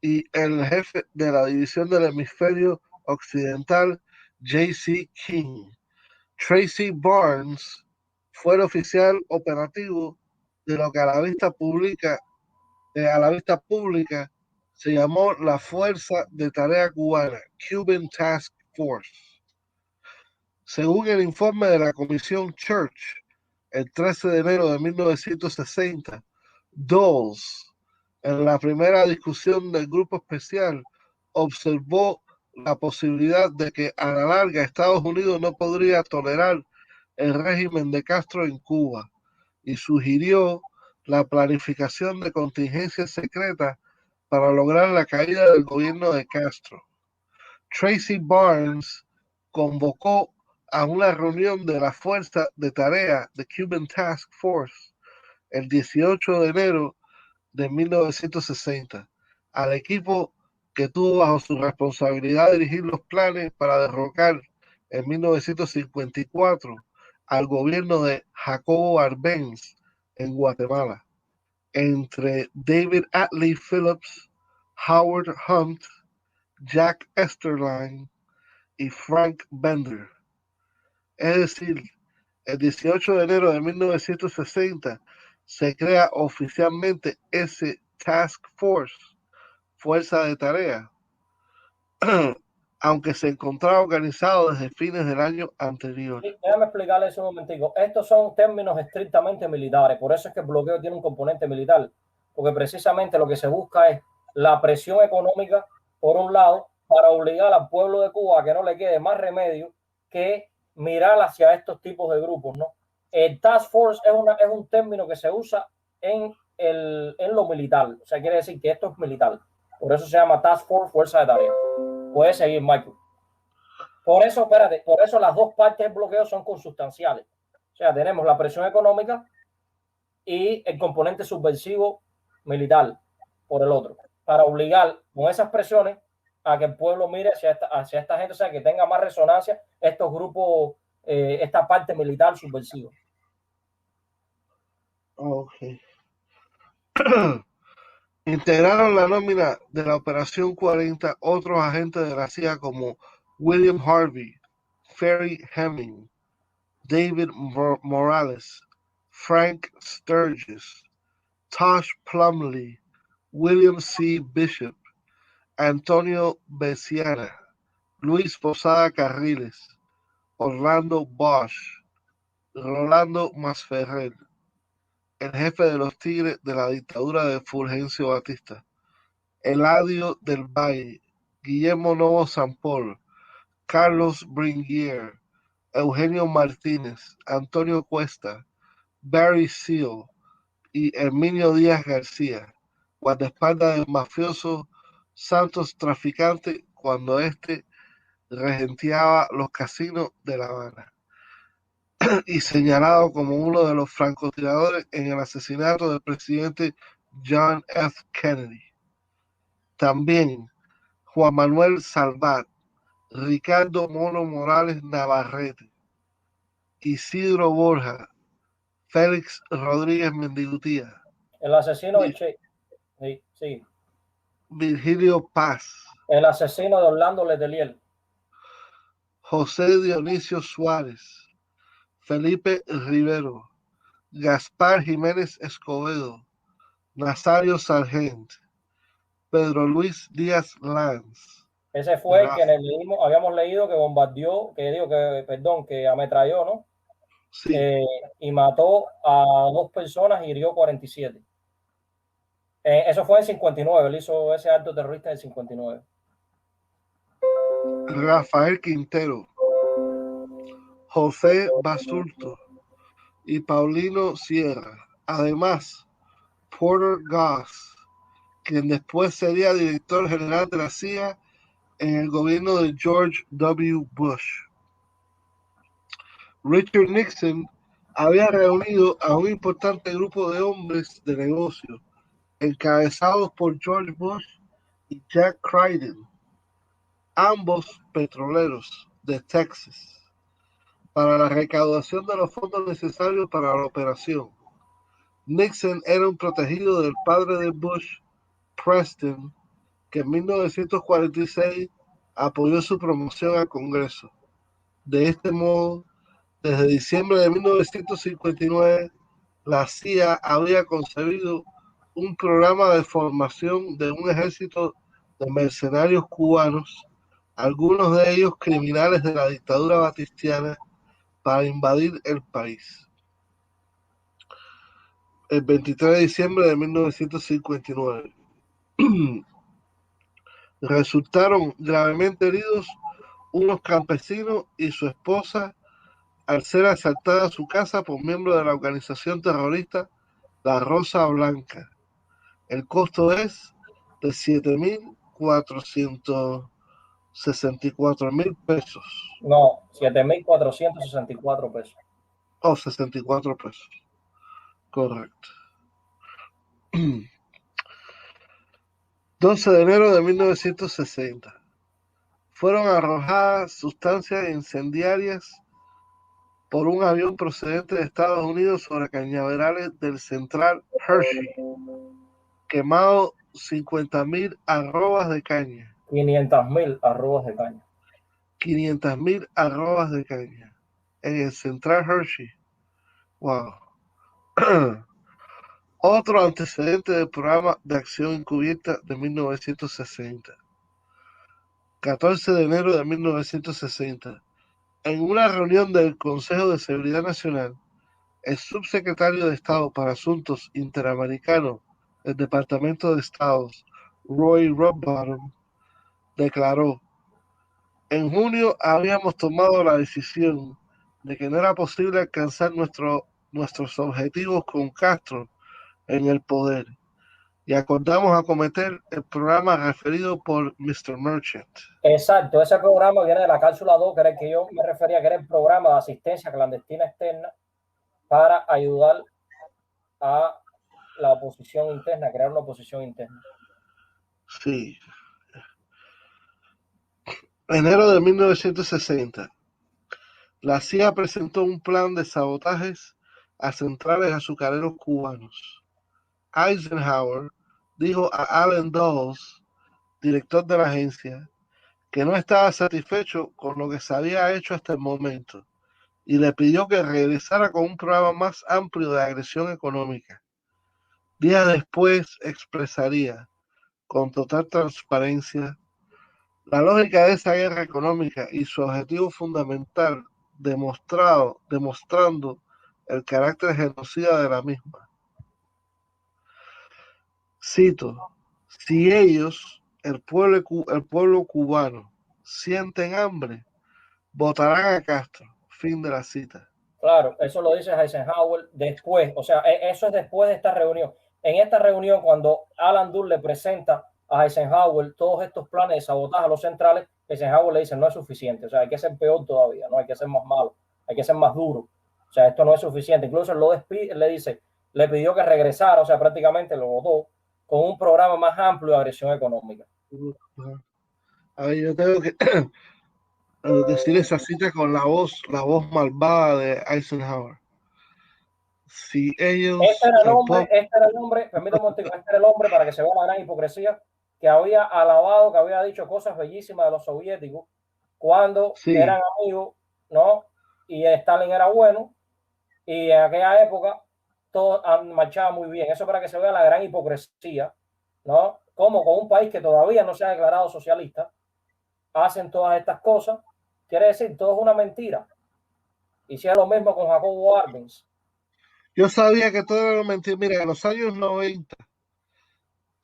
y el jefe de la división del hemisferio occidental J.C. King. Tracy Barnes fue el oficial operativo de lo que a la vista pública se llamó la Fuerza de Tarea Cubana, Cuban Task Force. Según el informe de la Comisión Church, el 13 de enero de 1960, Dulles, en la primera discusión del grupo especial, observó la posibilidad de que a la larga Estados Unidos no podría tolerar el régimen de Castro en Cuba y sugirió la planificación de contingencias secretas para lograr la caída del gobierno de Castro. Tracy Barnes convocó a una reunión de la Fuerza de Tarea de Cuban Task Force el 18 de enero de 1960 al equipo que tuvo bajo su responsabilidad dirigir los planes para derrocar en 1954 al gobierno de Jacobo Arbenz en Guatemala, entre David Atlee Phillips, Howard Hunt, Jack Esterline y Frank Bender. Es decir, el 18 de enero de 1960 se crea oficialmente ese Task Force, Fuerza de Tarea, aunque se encontraba organizado desde fines del año anterior. Sí, déjame explicarle eso un momentico. Estos son términos estrictamente militares, por eso es que el bloqueo tiene un componente militar, porque precisamente lo que se busca es la presión económica, por un lado, para obligar al pueblo de Cuba a que no le quede más remedio que mirar hacia estos tipos de grupos, ¿no? El Task Force es un término que se usa en lo militar, o sea, quiere decir que esto es militar, por eso se llama Task Force, Fuerza de Tarea. Puedes seguir, Michael. Por eso, espérate, por eso las dos partes del bloqueo son consustanciales. O sea, tenemos la presión económica y el componente subversivo militar por el otro, para obligar con esas presiones a que el pueblo mire hacia esta gente, o sea, que tenga más resonancia estos grupos, esta parte militar subversiva. Ok. Integraron la nómina de la Operación 40 otros agentes de la CIA como William Harvey, Ferry Hemming, David Morales, Frank Sturgis, Tosh Plumley, William C. Bishop, Antonio Besiana, Luis Posada Carriles, Orlando Bosch, Rolando Masferrer, el jefe de los Tigres de la dictadura de Fulgencio Batista, Eladio del Valle, Guillermo Novo Sampol, Carlos Bringuier, Eugenio Martínez, Antonio Cuesta, Barry Seal y Herminio Díaz García, guardaespaldas del mafioso Santos Traficante cuando éste regenteaba los casinos de La Habana y señalado como uno de los francotiradores en el asesinato del presidente John F. Kennedy. También Juan Manuel Salvat, Ricardo Mono Morales Navarrete, Isidro Borja, Félix Rodríguez Mendigutía, El asesino de Che, sí, sí. Virgilio Paz, El asesino de Orlando Letelier, José Dionisio Suárez, Felipe Rivero, Gaspar Jiménez Escobedo, Nazario Sargent, Pedro Luis Díaz Lanz. Ese fue el que habíamos leído que bombardeó, que ametralló, ¿no? Sí. Y mató a 2 personas y hirió 47. Eso fue en 59, él hizo ese acto terrorista en 59. Rafael Quintero, José Basulto y Paulino Sierra. Además, Porter Goss, quien después sería director general de la CIA en el gobierno de George W. Bush. Richard Nixon había reunido a un importante grupo de hombres de negocio, encabezados por George Bush y Jack Crichton, ambos petroleros de Texas, para la recaudación de los fondos necesarios para la operación. Nixon era un protegido del padre de Bush, Preston, que en 1946 apoyó su promoción al Congreso. De este modo, desde diciembre de 1959, la CIA había concebido un programa de formación de un ejército de mercenarios cubanos, algunos de ellos criminales de la dictadura batistiana, para invadir el país. El 23 de diciembre de 1959. Resultaron gravemente heridos unos campesinos y su esposa al ser asaltada su casa por miembros de la organización terrorista La Rosa Blanca. El costo es de 7.464.000 pesos. No, 7.464 pesos. 64 pesos. Correcto. 12 de enero de 1960. Fueron arrojadas sustancias incendiarias por un avión procedente de Estados Unidos sobre cañaverales del Central Hershey, quemado 50.000 arrobas de caña. 500.000 arrobas de caña. 500.000 arrobas de caña en el Central Hershey. Wow. Otro antecedente del programa de acción encubierta de 1960. 14 de enero de 1960. En una reunión del Consejo de Seguridad Nacional, el subsecretario de Estado para Asuntos Interamericanos del Departamento de Estado, Roy Rothbottom, declaró: en junio habíamos tomado la decisión de que no era posible alcanzar nuestros objetivos con Castro en el poder y acordamos acometer el programa referido por Mr. Merchant. Exacto, ese programa viene de la cápsula 2, que era el que yo me refería, que era el programa de asistencia clandestina externa para ayudar a la oposición interna, crear una oposición interna. Sí. Enero de 1960. La CIA presentó un plan de sabotajes a centrales azucareros cubanos. Eisenhower dijo a Allen Dulles, director de la agencia, que no estaba satisfecho con lo que se había hecho hasta el momento y le pidió que regresara con un programa más amplio de agresión económica. Días después expresaría, con total transparencia, la lógica de esa guerra económica y su objetivo fundamental, demostrando el carácter genocida de la misma. Cito: si ellos, el pueblo cubano, sienten hambre, votarán a Castro. Fin de la cita. Claro, eso lo dice Eisenhower después, o sea, eso es después de esta reunión. En esta reunión, cuando Alan Dulles le presenta a Eisenhower todos estos planes de sabotaje a los centrales, Eisenhower le dice: no es suficiente, o sea, hay que ser peor todavía, no hay que ser más malo, hay que ser más duro, o sea, esto no es suficiente. Incluso lo despide, le dice, le pidió que regresara, o sea, prácticamente lo votó con un programa más amplio de agresión económica. A ver, yo tengo que decir esa cita con la voz malvada de Eisenhower. Si ellos... Este era el nombre, permítame, este era el hombre, para que se vea la gran hipocresía, que había alabado, que había dicho cosas bellísimas de los soviéticos cuando eran amigos, ¿no? Y Stalin era bueno, y en aquella época todos han marchado muy bien. Eso para que se vea la gran hipocresía, ¿no? Como con un país que todavía no se ha declarado socialista, hacen todas estas cosas. Quiere decir, todo es una mentira. Hicieron lo mismo con Jacobo Arbenz. Yo sabía que todo era mentira. Mira, en los años 90,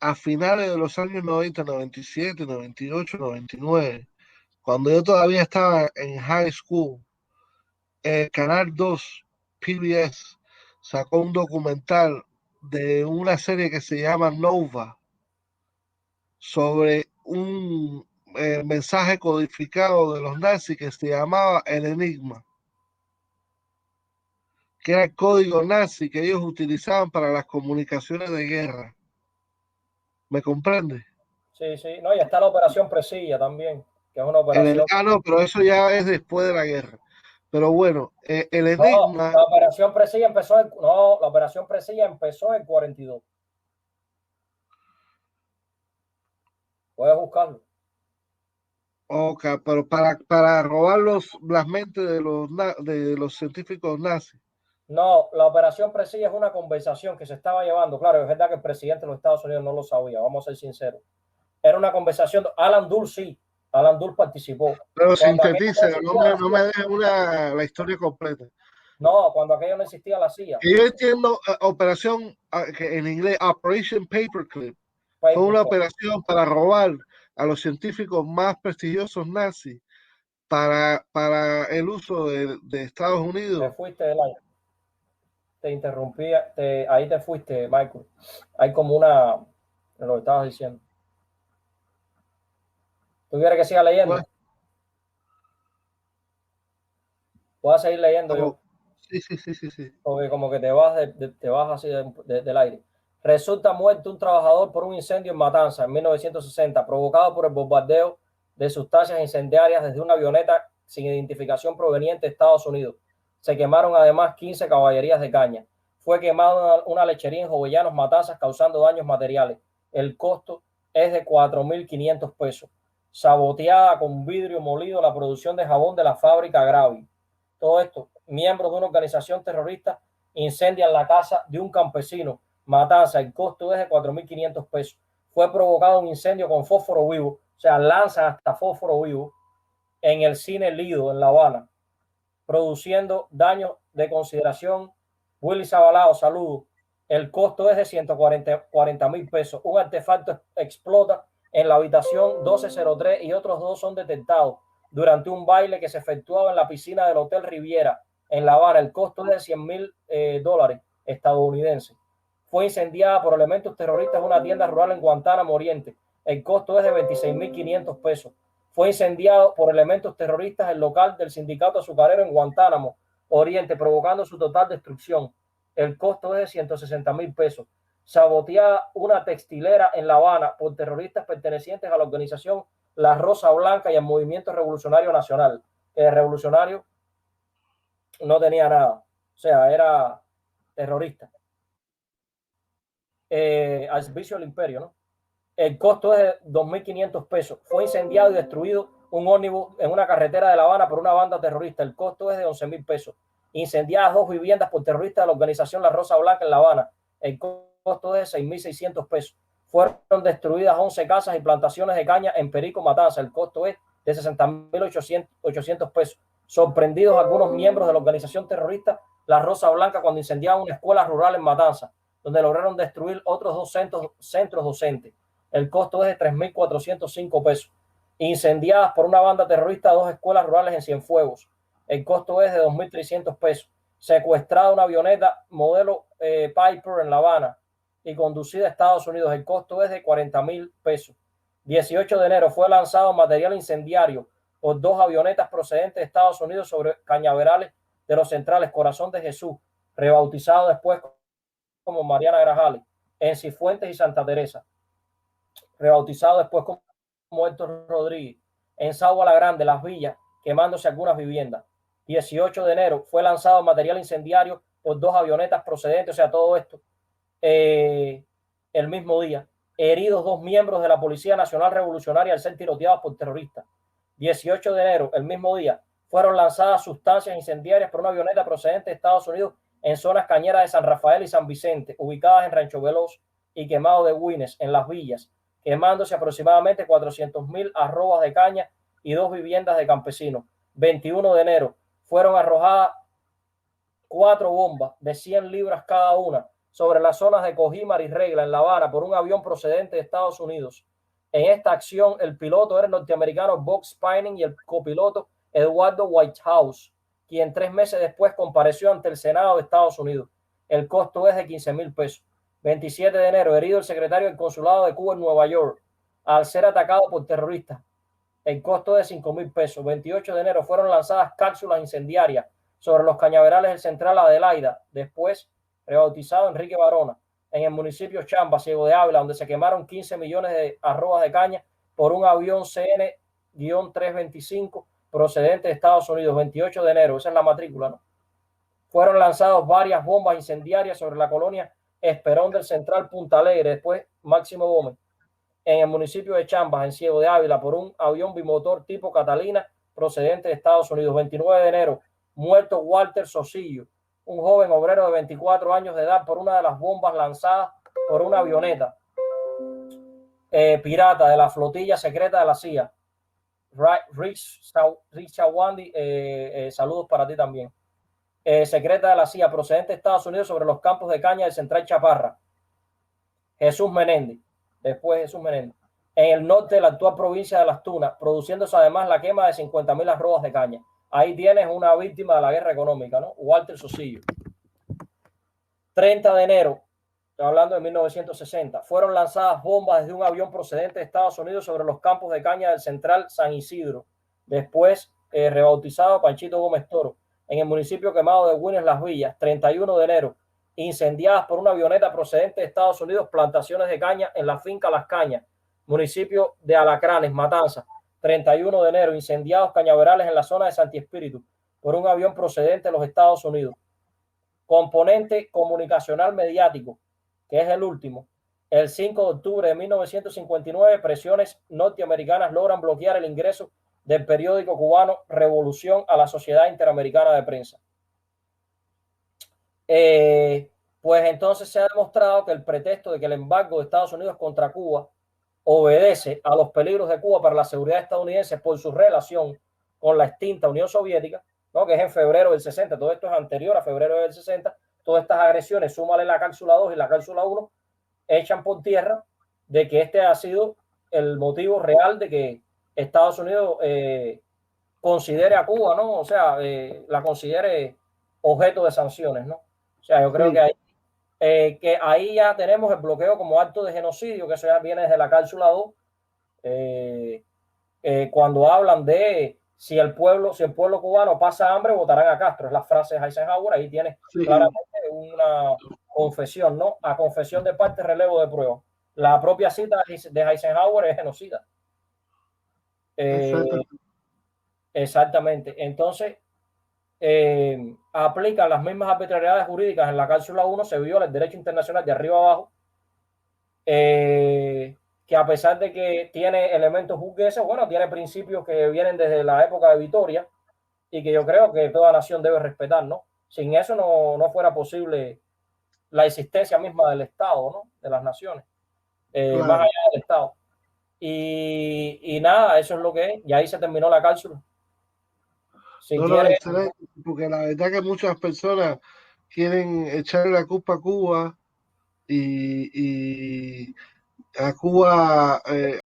a finales de los años 90, 97, 98, 99, cuando yo todavía estaba en high school, el Canal 2 PBS sacó un documental de una serie que se llama Nova sobre un mensaje codificado de los nazis que se llamaba El Enigma, que era el código nazi que ellos utilizaban para las comunicaciones de guerra. ¿Me comprende? Sí, sí. No, y está la Operación Presilla también, que es una operación. No, pero eso ya es después de la guerra. Pero bueno, el No, Enigma. la Operación Presilla empezó no, la Operación Presilla empezó en 42. Puedes buscarlo. Ok, pero para robar las mentes de los científicos nazis. No, la Operación Presilla es una conversación que se estaba llevando. Claro, es verdad que el presidente de los Estados Unidos no lo sabía, vamos a ser sinceros. Era una conversación. Alan Dulles sí, Alan Dulles participó. Pero Cuando aquello sintetiza, no me CIA, dejen la historia completa. no, cuando aquello no existía la CIA. Y yo entiendo, operación, que en inglés, Operation Paperclip, fue una operación para robar a los científicos más prestigiosos nazis para el uso de Estados Unidos. Te fuiste del aire. Te interrumpía, ahí te fuiste, Michael. Hay como una, lo que estabas diciendo. ¿Tú quieres que siga leyendo? Pues, Voy a seguir leyendo yo. Sí. Porque como que te vas así del aire. Resulta muerto un trabajador por un incendio en Matanza en 1960, provocado por el bombardeo de sustancias incendiarias desde una avioneta sin identificación proveniente de Estados Unidos. Se quemaron además 15 caballerías de caña. Fue quemada una lechería en Jovellanos, Matanzas, causando daños materiales. El costo es de 4.500 pesos. Saboteada con vidrio molido la producción de jabón de la fábrica Gravi. Todo esto, miembros de una organización terrorista incendian la casa de un campesino. Matanza, el costo es de 4.500 pesos. Fue provocado un incendio con fósforo vivo, o sea, lanzan hasta fósforo vivo en el cine Lido en La Habana, produciendo daños de consideración. Willy Zabalao, saludo. El costo es de 140.000 pesos. Un artefacto explota en la habitación 1203 y otros dos son detectados durante un baile que se efectuaba en la piscina del Hotel Riviera en La Habana. El costo es de $100.000 estadounidenses. Fue incendiada por elementos terroristas una tienda rural en Guantánamo Oriente. El costo es de 26.500 pesos. Fue incendiado por elementos terroristas el local del sindicato azucarero en Guantánamo Oriente, provocando su total destrucción. El costo es de 160.000 pesos. Saboteada una textilera en La Habana por terroristas pertenecientes a la organización La Rosa Blanca y al Movimiento Revolucionario Nacional. El revolucionario no tenía nada, o sea, era terrorista. Al servicio del imperio, ¿no? El costo es de 2.500 pesos. Fue incendiado y destruido un ómnibus en una carretera de La Habana por una banda terrorista. El costo es de 11.000 pesos. Incendiadas 2 viviendas por terroristas de la organización La Rosa Blanca en La Habana. El costo es de 6.600 pesos. Fueron destruidas 11 casas y plantaciones de caña en Perico, Matanza. El costo es de 60.800 pesos. Sorprendidos algunos miembros de la organización terrorista La Rosa Blanca cuando incendiaban una escuela rural en Matanza, donde lograron destruir otros 2 centros docentes. El costo es de 3.405 pesos. Incendiadas por una banda terrorista 2 escuelas rurales en Cienfuegos. El costo es de 2.300 pesos. Secuestrada una avioneta modelo Piper en La Habana y conducida a Estados Unidos. El costo es de 40.000 pesos. 18 de enero fue lanzado material incendiario por 2 avionetas procedentes de Estados Unidos sobre cañaverales de los centrales Corazón de Jesús, rebautizado después como Mariana Grajales, en Cifuentes y Santa Teresa, rebautizado después como Héctor Rodríguez, en Sagua la Grande, Las Villas, quemándose algunas viviendas. 18 de enero fue lanzado material incendiario por 2 avionetas procedentes, o sea, todo esto el mismo día. Heridos 2 miembros de la Policía Nacional Revolucionaria al ser tiroteados por terroristas. 18 de enero, el mismo día, fueron lanzadas sustancias incendiarias por una avioneta procedente de Estados Unidos en zonas cañeras de San Rafael y San Vicente, ubicadas en Rancho Veloz y Quemado de Güines, en Las Villas, quemándose aproximadamente 400.000 arrobas de caña y 2 viviendas de campesinos. 21 de enero fueron arrojadas 4 bombas de 100 libras cada una sobre las zonas de Cojímar y Regla en La Habana por un avión procedente de Estados Unidos. En esta acción, el piloto era el norteamericano Bob Spining y el copiloto Eduardo Whitehouse, quien 3 meses después compareció ante el Senado de Estados Unidos. El costo es de 15,000 pesos. 27 de enero, herido el secretario del Consulado de Cuba en Nueva York al ser atacado por terroristas. El costo de 5,000 pesos. 28 de enero fueron lanzadas cápsulas incendiarias sobre los cañaverales del Central Adelaida, después rebautizado Enrique Barona, en el municipio Chamba, Ciego de Ávila, donde se quemaron 15 millones de arrobas de caña por un avión CN-325 procedente de Estados Unidos. 28 de enero, esa es la matrícula, ¿no? Fueron lanzadas varias bombas incendiarias sobre la colonia Esperón del Central Punta Alegre, después Máximo Gómez, en el municipio de Chambas, en Ciego de Ávila, por un avión bimotor tipo Catalina procedente de Estados Unidos. 29 de enero, muerto Walter Sosillo, un joven obrero de 24 años de edad, por una de las bombas lanzadas por una avioneta pirata de la flotilla secreta de la CIA. Rich Chawandi, saludos para ti también. Secreta de la CIA, procedente de Estados Unidos, sobre los campos de caña del Central Chaparra. Jesús Menéndez, después Jesús Menéndez, en el norte de la actual provincia de Las Tunas, produciéndose además la quema de 50,000 arrobas de caña. Ahí tienes una víctima de la guerra económica, ¿no? Walter Sosillo. 30 de enero, estoy hablando de 1960, fueron lanzadas bombas desde un avión procedente de Estados Unidos sobre los campos de caña del Central San Isidro, después rebautizado Panchito Gómez Toro, en el municipio Quemado de Güines, Las Villas. 31 de enero, incendiadas por una avioneta procedente de Estados Unidos, plantaciones de caña en la finca Las Cañas, municipio de Alacranes, Matanzas. 31 de enero, incendiados cañaverales en la zona de Santi Espíritu por un avión procedente de los Estados Unidos. Componente comunicacional mediático, que es el último. El 5 de octubre de 1959, presiones norteamericanas logran bloquear el ingreso del periódico cubano Revolución a la Sociedad Interamericana de Prensa. Pues entonces se ha demostrado que el pretexto de que el embargo de Estados Unidos contra Cuba obedece a los peligros de Cuba para la seguridad estadounidense por su relación con la extinta Unión Soviética, ¿no? Que es en febrero del 60, todo esto es anterior a febrero del 60, todas estas agresiones, súmale la cápsula 2 y la cápsula 1, echan por tierra de que este ha sido el motivo real de que Estados Unidos considere a Cuba, ¿no? O sea, la considere objeto de sanciones, ¿no? O sea, yo creo que ahí ya tenemos el bloqueo como acto de genocidio, que eso ya viene desde la cápsula 2, cuando hablan de si el pueblo cubano pasa hambre, votarán a Castro. Es la frase de Eisenhower, ahí tienes claramente una confesión, ¿no? A confesión de parte, relevo de prueba. La propia cita de Eisenhower es genocida. Exactamente. Entonces, aplican las mismas arbitrariedades jurídicas en la cápsula 1, se viola el derecho internacional de arriba abajo, que a pesar de que tiene elementos burgueses, bueno, tiene principios que vienen desde la época de Vitoria y que yo creo que toda nación debe respetar, ¿no? Sin eso no fuera posible la existencia misma del Estado, ¿no? De las naciones, claro, más allá del Estado. Y nada, eso es lo que es, y ahí se terminó la cápsula. Si quieres... excelente, porque la verdad que muchas personas quieren echarle la culpa a Cuba y a Cuba